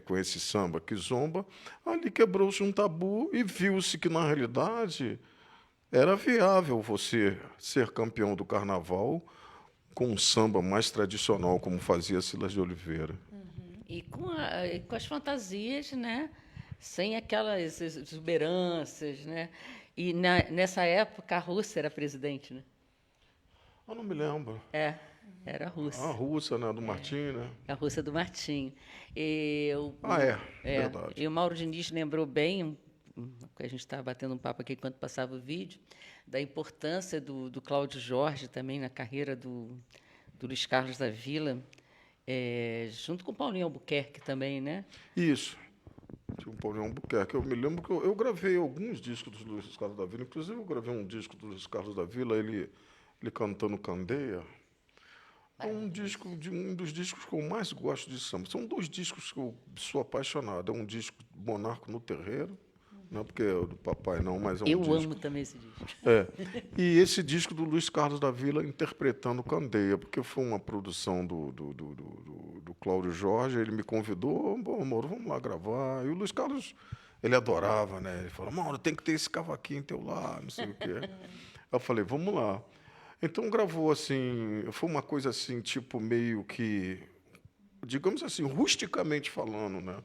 com esse samba que zomba, ali quebrou-se um tabu e viu-se que, na realidade, era viável você ser campeão do carnaval com um samba mais tradicional, como fazia Silas de Oliveira. E com as fantasias, né? Sem aquelas exuberâncias, né? E nessa época a Rússia era presidente, né? Eu não me lembro. Era a Rússia. A Rússia, né? Do Martim, né? A Rússia do Martim. Verdade. E o Mauro Diniz lembrou bem, que a gente estava batendo um papo aqui enquanto passava o vídeo, da importância do Cláudio Jorge também na carreira do Luiz Carlos da Vila, junto com o Paulinho Albuquerque também, né? Isso. Tinha o Paulinho Albuquerque. Eu me lembro que eu gravei alguns discos do Luiz Carlos da Vila. Inclusive, eu gravei um disco do Luiz Carlos da Vila, ele cantando Candeia. É um dos discos que eu mais gosto de samba. São dois discos que eu sou apaixonado. É um disco Monarco no Terreiro, não é porque é do papai não, mas é um disco... Eu amo também esse disco. E esse disco do Luiz Carlos da Vila interpretando Candeia, porque foi uma produção do Cláudio Jorge. Ele me convidou, bom, Mauro, vamos lá gravar. E o Luiz Carlos, ele adorava, né? Ele falou, Mauro, tem que ter esse cavaquinho teu lá, não sei o quê. Eu falei, vamos lá. Então, gravou assim, foi uma coisa assim, tipo, meio que, digamos assim, rusticamente falando, né?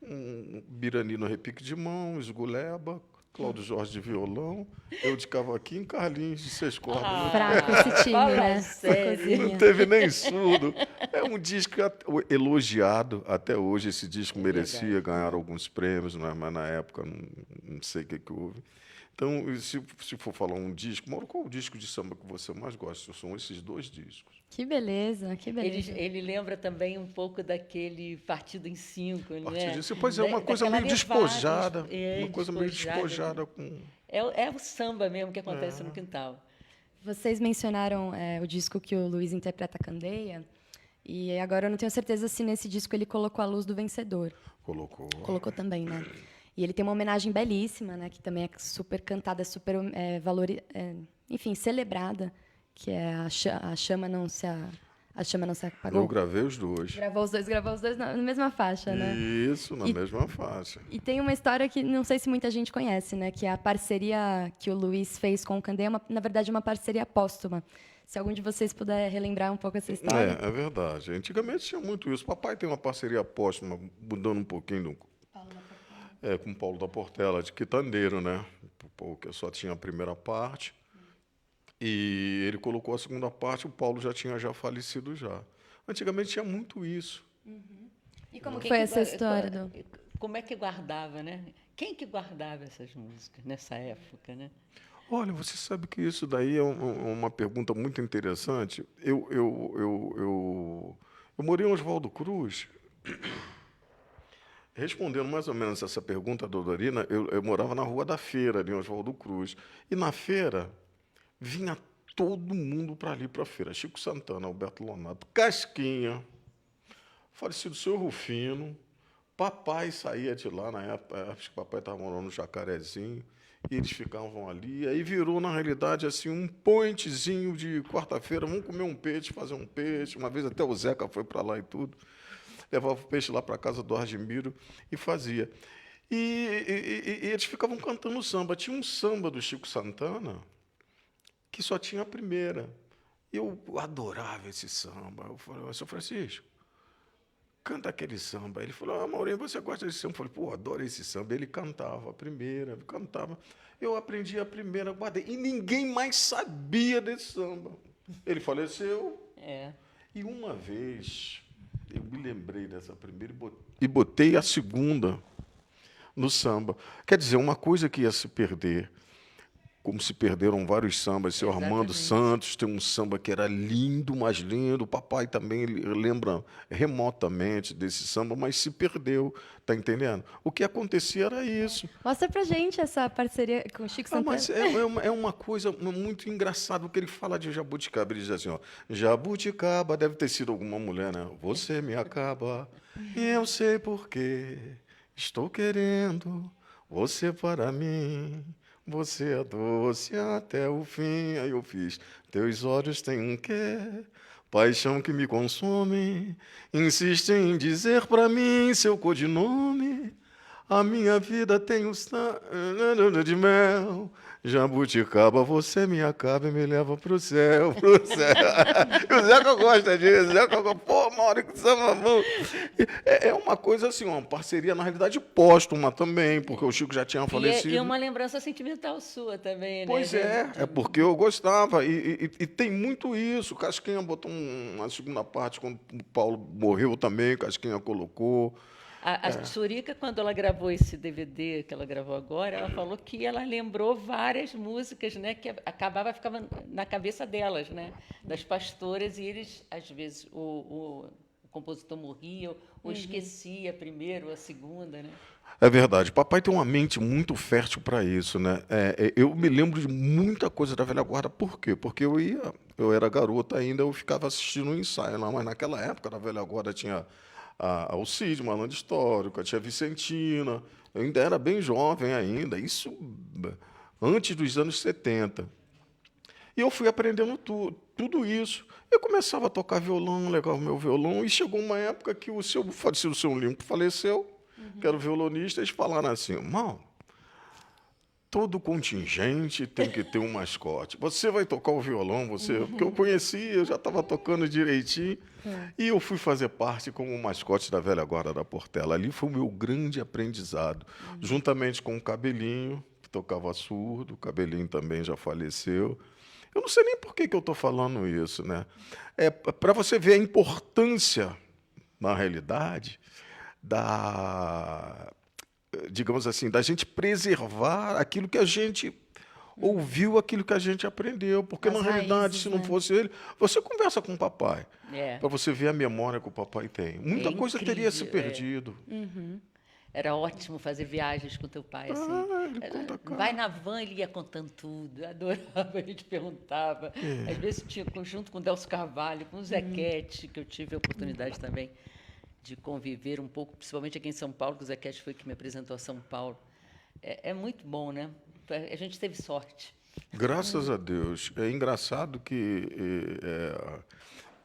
Um Birani no repique de mão, esguleba, Cláudio Jorge de violão, eu de cavaquinho, Carlinhos de 6 cordas. Fraco esse time, né? Sério? Não teve nem surdo. É um disco elogiado até hoje. Esse disco merecia ganhar alguns prêmios, mas na época não sei o que houve. Então, se for falar um disco, Mauro, qual é o disco de samba que você mais gosta? São esses dois discos. Que beleza, que beleza. Ele lembra também um pouco daquele Partido em Cinco, né? Pois é, uma coisa meio despojada. Uma coisa meio despojada com... É o samba mesmo que acontece no quintal. Vocês mencionaram o disco que o Luiz interpreta Candeia, e agora eu não tenho certeza se nesse disco ele colocou A Luz do Vencedor. Colocou também, né? E ele tem uma homenagem belíssima, né, que também é super cantada, super enfim, celebrada, que é a chama não se apagou. Eu gravei os dois. Gravou os dois na mesma faixa, né? Isso, na mesma faixa. E tem uma história que não sei se muita gente conhece, né, que é a parceria que o Luiz fez com o Candeia, na verdade, uma parceria póstuma. Se algum de vocês puder relembrar um pouco essa história. É verdade. Antigamente tinha muito isso. Papai tem uma parceria póstuma, mudando um pouquinho com o Paulo da Portela, de quitandeiro, né? Porque só tinha a primeira parte. E ele colocou a segunda parte, o Paulo já tinha falecido já. Antigamente tinha muito isso. E como foi essa história? Como é que guardava, né? Quem que guardava essas músicas nessa época, né? Olha, você sabe que isso daí é uma pergunta muito interessante. Eu morei em Oswaldo Cruz. Respondendo mais ou menos essa pergunta da Dorina, eu morava na Rua da Feira, ali em Oswaldo Cruz. E na feira vinha todo mundo para ali, para a feira. Chico Santana, Alberto Lonato, Casquinha, falecido seu Rufino. Papai saía de lá, na época, acho que papai estava morando no Jacarezinho, e eles ficavam ali. Aí virou, na realidade, assim, um pointzinho de quarta-feira, vamos comer um peixe, fazer um peixe. Uma vez até o Zeca foi para lá e tudo. Levava o peixe lá para a casa do Argemiro e fazia. E eles ficavam cantando samba. Tinha um samba do Chico Santana que só tinha a primeira. Eu adorava esse samba. Eu falei, seu Francisco, canta aquele samba. Ele falou, Maurinho, você gosta desse samba? Eu falei, pô, adoro esse samba. Ele cantava a primeira, cantava. Eu aprendi a primeira, guardei. E ninguém mais sabia desse samba. Ele faleceu. E uma vez eu me lembrei dessa primeira e botei a segunda no samba. Quer dizer, uma coisa que ia se perder, como se perderam vários sambas. Seu Armando Santos tem um samba que era lindo, mais lindo. O papai também lembra remotamente desse samba, mas se perdeu, tá entendendo? O que acontecia era isso. Mostra pra gente essa parceria com o Chico Santana. Mas é uma coisa muito engraçada, porque ele fala de jabuticaba. Ele diz assim, ó, jabuticaba, deve ter sido alguma mulher, né? Você me acaba, e eu sei por quê. Estou querendo você para mim. Você é doce até o fim. Aí eu fiz. Teus olhos têm um quê? Paixão que me consome. Insiste em dizer pra mim seu codinome. A minha vida tem um de mel. Jabuticaba, você me acaba e me leva pro céu, pro céu. E o Zeca gosta disso. O Zeca gosta, pô, Mauro, que samba bom. É uma coisa assim, uma parceria, na realidade, póstuma também, porque o Chico já tinha falecido. E uma lembrança sentimental sua também, né? Pois é porque eu gostava. E tem muito isso. Casquinha botou uma segunda parte, quando o Paulo morreu também, Casquinha colocou. A Tsurica, quando ela gravou esse DVD que ela gravou agora, ela falou que ela lembrou várias músicas, né, que ficava na cabeça delas, né, das pastoras, e eles, às vezes, o compositor morria ou esquecia a primeira ou a segunda, né? É verdade. Papai tem uma mente muito fértil para isso, né? Eu me lembro de muita coisa da velha guarda. Por quê? Porque eu era garota ainda, eu ficava assistindo um ensaio lá, mas naquela época, na velha guarda, tinha a Alcide, Malandro Histórico, tinha Vicentina, eu ainda era bem jovem ainda, isso antes dos anos 70. E eu fui aprendendo tudo isso. Eu começava a tocar violão, legal o meu violão, e chegou uma época que o falecido seu Limpo faleceu, que era o violonista, eles falaram assim, Mal, todo contingente tem que ter um mascote. Você vai tocar o violão, porque eu conhecia, eu já estava tocando direitinho. E eu fui fazer parte como mascote da velha guarda da Portela. Ali foi o meu grande aprendizado. Juntamente com o Cabelinho, que tocava surdo, o Cabelinho também já faleceu. Eu não sei nem por que eu estou falando isso, né? É para você ver a importância, na realidade, digamos assim, da gente preservar aquilo que a gente ouviu, aquilo que a gente aprendeu. Porque, na realidade, se não fosse ele... Você conversa com o papai, para você ver a memória que o papai tem. Muita coisa teria se perdido. Era ótimo fazer viagens com teu pai. Assim. Ele conta, vai na van, ele ia contando tudo. Eu adorava, a gente perguntava. Às vezes tinha junto com o Delcio Carvalho, com o Zequete, que eu tive a oportunidade também de conviver um pouco, principalmente aqui em São Paulo, que o Zequete foi que me apresentou a São Paulo. É muito bom, né? A gente teve sorte. Graças a Deus. É engraçado que,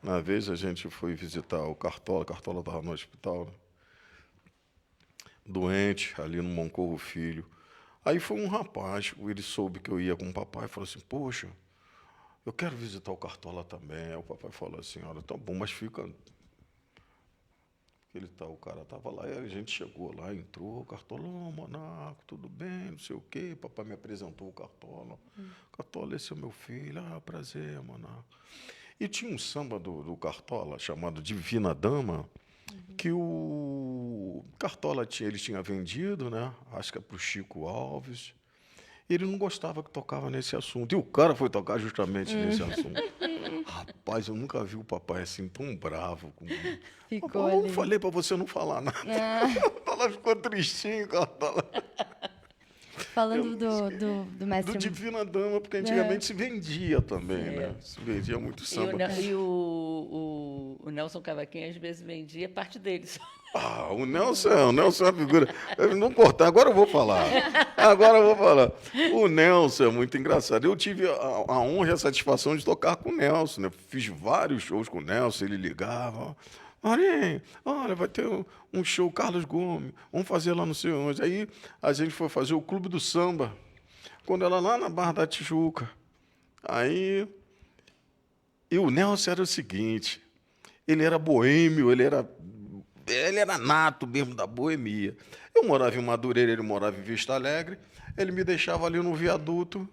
uma vez a gente foi visitar o Cartola estava no hospital, né? Doente, ali no Moncorro Filho. Aí foi um rapaz, ele soube que eu ia com o papai e falou assim, poxa, eu quero visitar o Cartola também. Aí o papai falou assim, olha, tá bom, mas fica... O cara estava lá, e a gente chegou lá, entrou, Cartola, Monaco, tudo bem, não sei o quê. Papai me apresentou o Cartola. Cartola, esse é o meu filho. Prazer, Monaco. E tinha um samba do Cartola, chamado Divina Dama, que o Cartola ele tinha vendido, né? Acho que é para o Chico Alves. Ele não gostava que tocava nesse assunto. E o cara foi tocar justamente nesse assunto. Rapaz, eu nunca vi o papai assim tão bravo comigo. Ficou Papai, eu ali. falei para você não falar nada. Ela ficou tristinho. Falando do mestre... Do Divina Dama, porque antigamente se vendia também, né? Se vendia muito samba. E o Nelson Cavaquinho, às vezes, vendia parte deles. Ah, o Nelson é uma figura. Não cortar, agora eu vou falar. O Nelson é muito engraçado. Eu tive a honra e a satisfação de tocar com o Nelson, né? Fiz vários shows com o Nelson, ele ligava. Marinho, olha, vai ter um show, Carlos Gomes, vamos fazer lá no sei onde. Aí a gente foi fazer o Clube do Samba, quando era lá na Barra da Tijuca. Aí, e o Nelson era o seguinte, ele era boêmio, ele era nato mesmo da boemia. Eu morava em Madureira, ele morava em Vista Alegre, ele me deixava ali no viaduto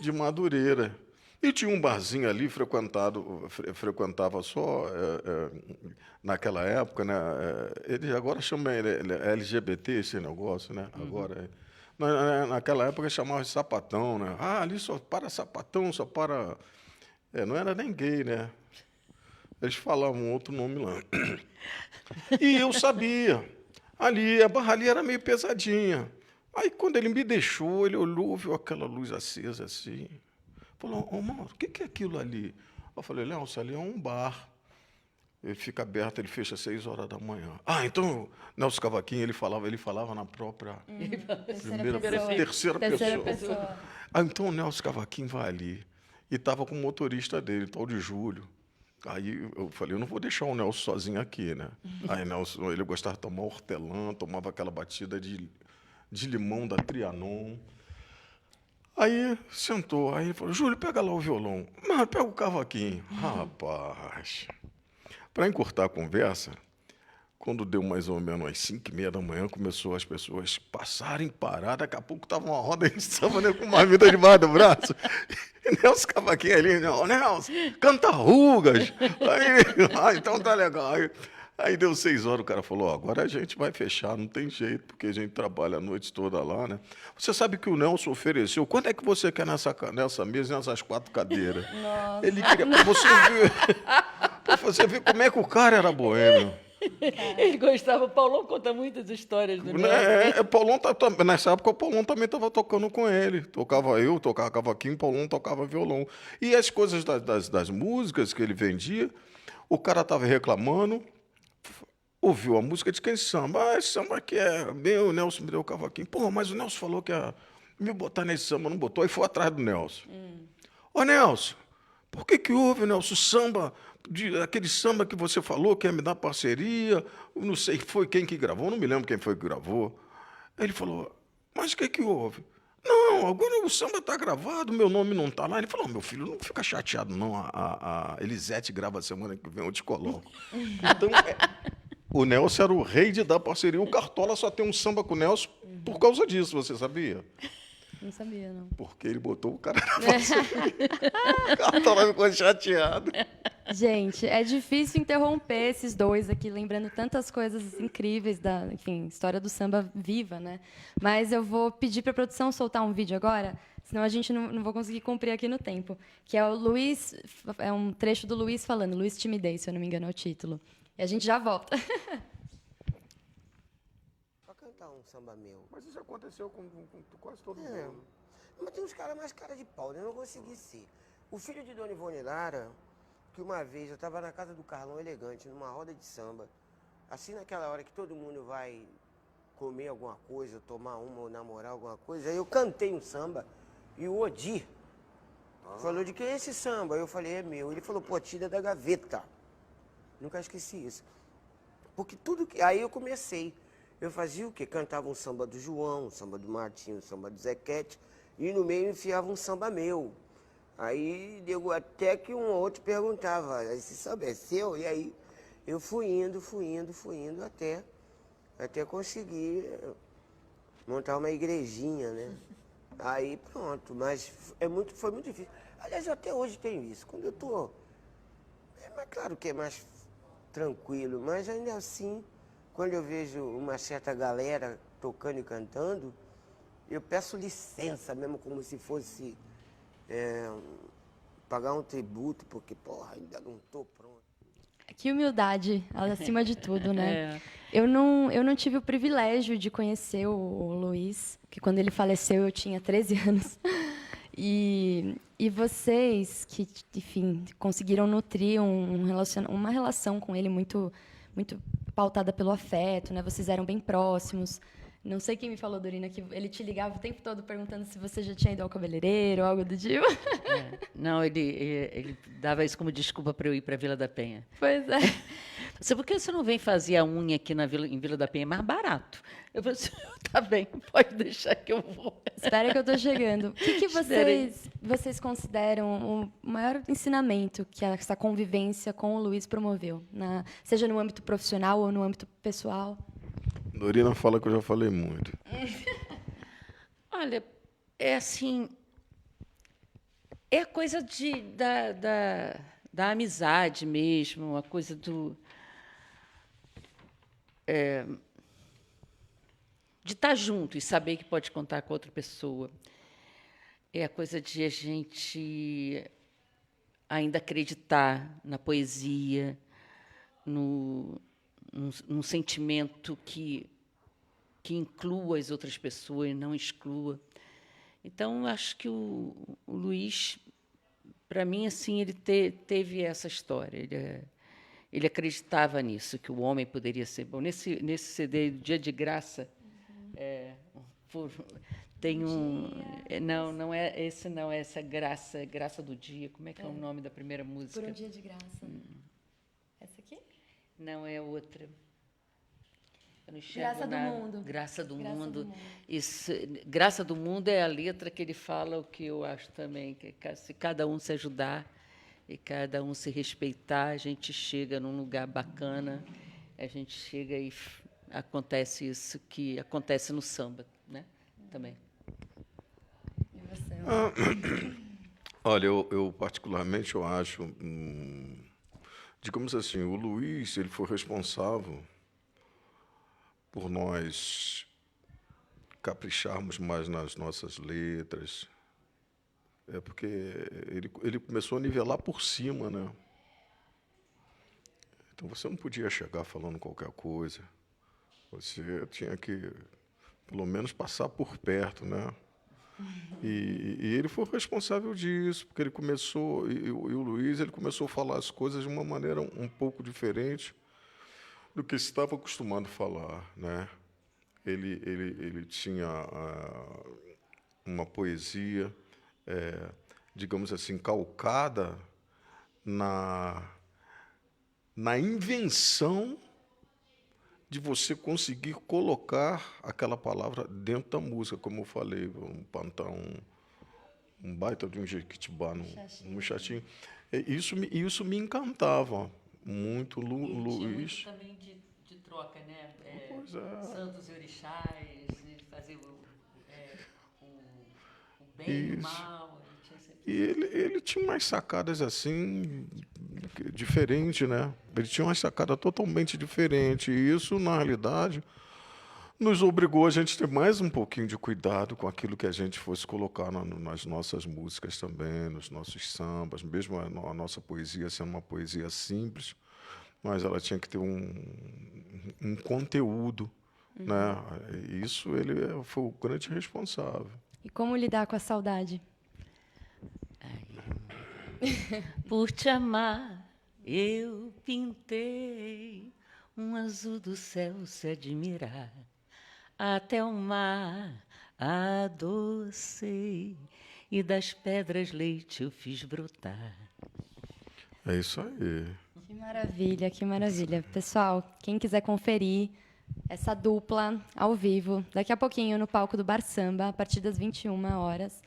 de Madureira. E tinha um barzinho ali frequentava só, naquela época, né? Ele agora chama ele LGBT, esse negócio, né? Agora, naquela época chamava de sapatão, né? Ah, ali só para sapatão, só para... não era nem gay, né? Eles falavam outro nome lá. E eu sabia. A barra ali era meio pesadinha. Aí, quando ele me deixou, ele olhou, viu aquela luz acesa assim... Falou, mano, o que é aquilo ali? Eu falei, Nelson, ali é um bar. Ele fica aberto, ele fecha às 6 horas da manhã. Ah, então, Nelson Cavaquinho, ele falava na própria terceira pessoa. Ah, então o Nelson Cavaquinho vai ali. E estava com o motorista dele, tal de Júlio. Aí eu falei, eu não vou deixar o Nelson sozinho aqui, né? Aí Nelson, ele gostava de tomar hortelã, tomava aquela batida de limão da Trianon. Aí sentou, aí ele falou, Júlio, pega lá o violão. Mas pega o cavaquinho. Rapaz, para encurtar a conversa, quando deu mais ou menos às 5h30 da manhã, começou as pessoas passarem, parar, daqui a pouco estava uma roda de samba, né, com uma vida debaixo do braço. E Nelson Cavaquinho ali, Nelson, canta rugas. Aí, então tá legal. Aí deu 6 horas, o cara falou, agora a gente vai fechar, não tem jeito, porque a gente trabalha a noite toda lá, né? Você sabe que o Nelson ofereceu, quanto é que você quer nessa mesa, nessas 4 cadeiras? Nossa. Ele queria, pra você ver como é que o cara era boêmio. Ele gostava, o Paulão conta muitas histórias do Nelson. Paulão nessa época o Paulão também estava tocando com ele. Tocava cavaquinho, o Paulão tocava violão. E as coisas das músicas que ele vendia, o cara estava reclamando, ouviu a música de quem samba. Esse samba aqui é meu, o Nelson me deu o cavaquinho. Pô, mas o Nelson falou que ia me botar nesse samba, não botou. Aí foi atrás do Nelson. Ô, Nelson, por que houve, Nelson, samba, aquele samba que você falou que ia me dar parceria, não sei, foi quem que gravou, não me lembro quem foi que gravou. Aí ele falou, mas o que houve? Não, agora o samba está gravado, meu nome não está lá. Ele falou, meu filho, não fica chateado, não. A Elisete grava a semana que vem, eu te coloco. Então, o Nelson era o rei de dar parceria. O Cartola só tem um samba com o Nelson por causa disso, você sabia? Não sabia, não. Porque ele botou o cara na parceria. O Cartola ficou chateado. Gente, é difícil interromper esses dois aqui, lembrando tantas coisas incríveis da, enfim, história do samba viva, né? Mas eu vou pedir para a produção soltar um vídeo agora, senão a gente não vai conseguir cumprir aqui no tempo, que é o Luiz, é um trecho do Luiz falando, Luiz Timidez, se eu não me engano é o título. E a gente já volta. Pra cantar um samba meu. Mas isso aconteceu com quase todo mundo. Mas tem uns caras mais cara de pau, né? Eu não consegui ser. O filho de Dona Ivone Lara, que uma vez eu estava na casa do Carlão Elegante, numa roda de samba, assim naquela hora que todo mundo vai comer alguma coisa, tomar uma ou namorar alguma coisa, aí eu cantei um samba e o Odir falou, de quem é esse samba? Aí eu falei, é meu. Ele falou, pô, tira da gaveta. Nunca esqueci isso. Porque tudo que... Aí eu comecei. Eu fazia o quê? Cantava um samba do João, um samba do Martinho, um samba do Zequete, e no meio enfiava um samba meu. Aí deu até que um ou outro perguntava, esse samba é seu? E aí eu fui indo até conseguir montar uma igrejinha, né? Aí pronto, mas foi muito difícil. Aliás, eu até hoje tenho isso. Quando eu tô... É claro que é mais tranquilo, mas ainda assim, quando eu vejo uma certa galera tocando e cantando, eu peço licença mesmo, como se fosse pagar um tributo, porque, porra, ainda não estou pronto. Que humildade, acima de tudo, né? Eu não tive o privilégio de conhecer o Luiz, que quando ele faleceu eu tinha 13 anos. E vocês que, enfim, conseguiram nutrir uma relação com ele muito, muito pautada pelo afeto, né? Vocês eram bem próximos. Não sei quem me falou, Dorina, que ele te ligava o tempo todo perguntando se você já tinha ido ao cabeleireiro ou algo do tipo. Não, ele dava isso como desculpa para eu ir para a Vila da Penha. Pois é. Por que você não vem fazer a unha aqui em Vila da Penha? É mais barato. Eu falei assim, tá bem, pode deixar que eu vou. Espera que eu estou chegando. O que vocês consideram o maior ensinamento que essa convivência com o Luiz promoveu? Seja no âmbito profissional ou no âmbito pessoal? Dorina fala que eu já falei muito. Olha, é assim... É a coisa da amizade mesmo, a coisa de estar junto e saber que pode contar com outra pessoa. É a coisa de a gente ainda acreditar na poesia, num sentimento que inclua as outras pessoas, não exclua. Então, acho que o Luiz, para mim, assim, ele teve essa história. Ele acreditava nisso, que o homem poderia ser bom. Nesse CD, Dia de Graça, tem um... Não é esse, não. É essa Graça do Dia. Como é que é o nome da primeira música? Por um Dia de Graça. Essa aqui? Não, é outra. Eu não enxergo Graça do nada. Mundo. Graça do Graça Mundo. do Mundo. Isso, Graça do Mundo é a letra que ele fala, o que eu acho também, que se cada um se ajudar e cada um se respeitar, a gente chega num lugar bacana, a gente chega e acontece isso que acontece no samba, né? Também. E você? Olha, eu particularmente eu acho, digamos assim, o Luiz ele foi responsável por nós capricharmos mais nas nossas letras. Porque ele começou a nivelar por cima, né? Então você não podia chegar falando qualquer coisa. Você tinha que, pelo menos, passar por perto, né? E ele foi responsável disso, porque ele começou, e o Luiz ele começou a falar as coisas de uma maneira um pouco diferente do que se estava acostumado a falar, né? Ele tinha uma poesia, digamos assim, calcada na invenção de você conseguir colocar aquela palavra dentro da música, como eu falei, plantar um baita de um jequitibá no chatinho. Isso me encantava muito, Luiz. Também de troca, né? Pois é. Santos e orixás, fazer o bem e o mal. E ele tinha umas sacadas assim, diferentes, né? Ele tinha uma sacada totalmente diferente. E isso, na realidade, nos obrigou a gente ter mais um pouquinho de cuidado com aquilo que a gente fosse colocar nas nossas músicas também, nos nossos sambas, mesmo a nossa poesia sendo uma poesia simples, mas ela tinha que ter um conteúdo, né? E isso ele foi o grande responsável. E como lidar com a saudade? Por te amar, eu pintei um azul do céu se admirar, até o mar adocei e das pedras leite eu fiz brotar. É isso aí. Que maravilha, que maravilha. Pessoal, quem quiser conferir essa dupla ao vivo, daqui a pouquinho no palco do Bar Samba, a partir das 21 horas,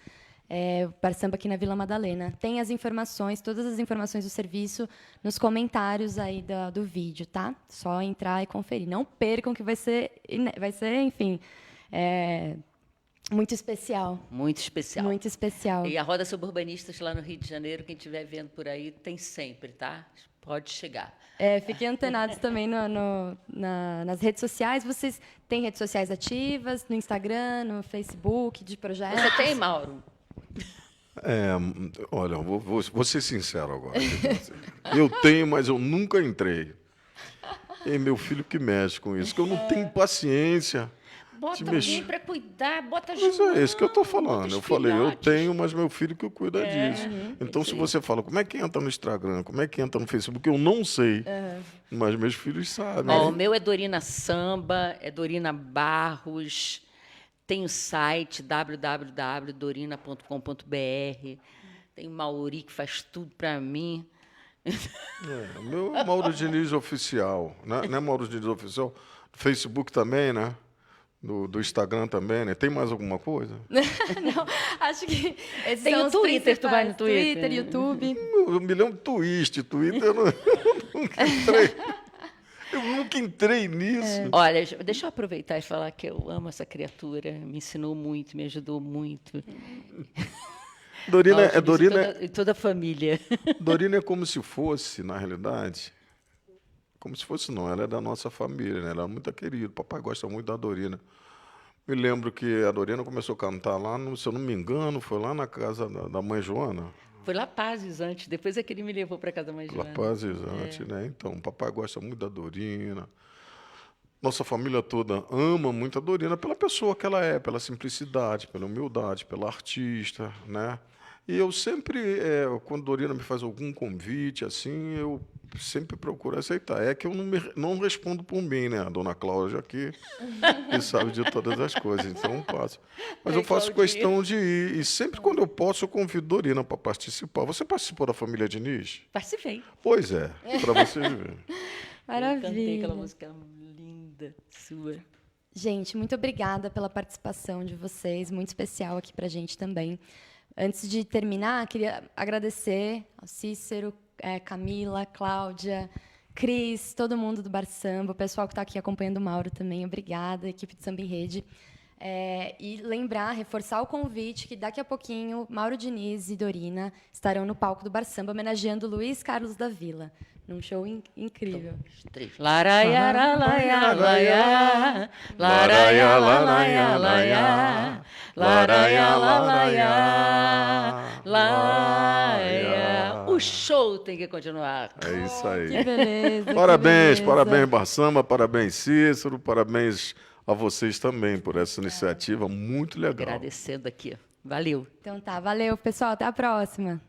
o Bar Samba aqui na Vila Madalena. Tem as informações, todas as informações do serviço nos comentários aí do vídeo, tá? Só entrar e conferir. Não percam que vai ser enfim, muito especial. Muito especial. Muito especial. E a Roda Suburbanistas lá no Rio de Janeiro, quem estiver vendo por aí, tem sempre, tá? Pode chegar. Fiquem antenados também nas redes sociais. Vocês têm redes sociais ativas? No Instagram, no Facebook, de projetos? Você tem, Mauro? Olha, vou ser sincero agora. Eu tenho, mas eu nunca entrei. É meu filho que mexe com isso, que eu não tenho paciência. Bota alguém para cuidar, bota Mas João. é isso que eu estou falando. bota Eu os falei, eu filhotes. tenho, mas meu filho que cuida disso. Então, se você fala, como é que entra no Instagram, como é que entra no Facebook, eu não sei. Mas meus filhos sabem. Ó, o meu é Dorina Samba, é Dorina Barros, tem o site www.dorina.com.br, tem o Mauri que faz tudo para mim. O meu é Mauro Diniz Oficial. Né? Não é Mauro Diniz Oficial? Do Facebook também, né? Do Instagram também, né? Tem mais alguma coisa? Não, acho que esses Tem são o os Twitter, tu vai no principais. Twitter? YouTube. Eu me lembro do Twitter, eu nunca entrei. Eu nunca entrei nisso. Olha, deixa eu aproveitar e falar que eu amo essa criatura, me ensinou muito, me ajudou muito. Dorina, Aos filhos Dorina, e toda a família. Dorina é como se fosse, na realidade, como se fosse não, ela é da nossa família, né? Ela é muito querida, o papai gosta muito da Dorina. Me lembro que a Dorina começou a cantar lá, se eu não me engano, foi lá na casa da mãe Joana. Foi La Pazes antes, depois é que ele me levou para casa da mãe La Joana. Paz, exato, né? Então, o papai gosta muito da Dorina. Nossa família toda ama muito a Dorina pela pessoa que ela é, pela simplicidade, pela humildade, pela artista, né? E eu sempre, quando a Dorina me faz algum convite, assim, eu sempre procuro aceitar. É que eu não respondo por mim, né? A dona Cláudia aqui, que sabe de todas as coisas, então eu passo. Mas eu faço questão de ir. E sempre quando eu posso, eu convido a Dorina para participar. Você participou da família Diniz? Participei. Pois é, para vocês verem. Eu cantei aquela Maravilha. música linda sua. Gente, muito obrigada pela participação de vocês, muito especial aqui pra gente também. Antes de terminar, queria agradecer ao Cícero, Camila, Cláudia, Cris, todo mundo do Bar Samba, o pessoal que está aqui acompanhando o Mauro também, obrigada, equipe de Samba em Rede. E lembrar, reforçar o convite que daqui a pouquinho Mauro Diniz e Dorina estarão no palco do Bar Samba homenageando Luiz Carlos da Vila, num show incrível. 3. Laraiara, laia, laia, laraiara, laia, laia, laraiara, laia, laia. O show tem que continuar. É isso aí. Que beleza. Parabéns, que beleza. parabéns, Bar Samba, parabéns, Cícero, parabéns a vocês também por essa iniciativa muito legal. Agradecendo aqui. Valeu. Então tá, valeu, pessoal, até a próxima.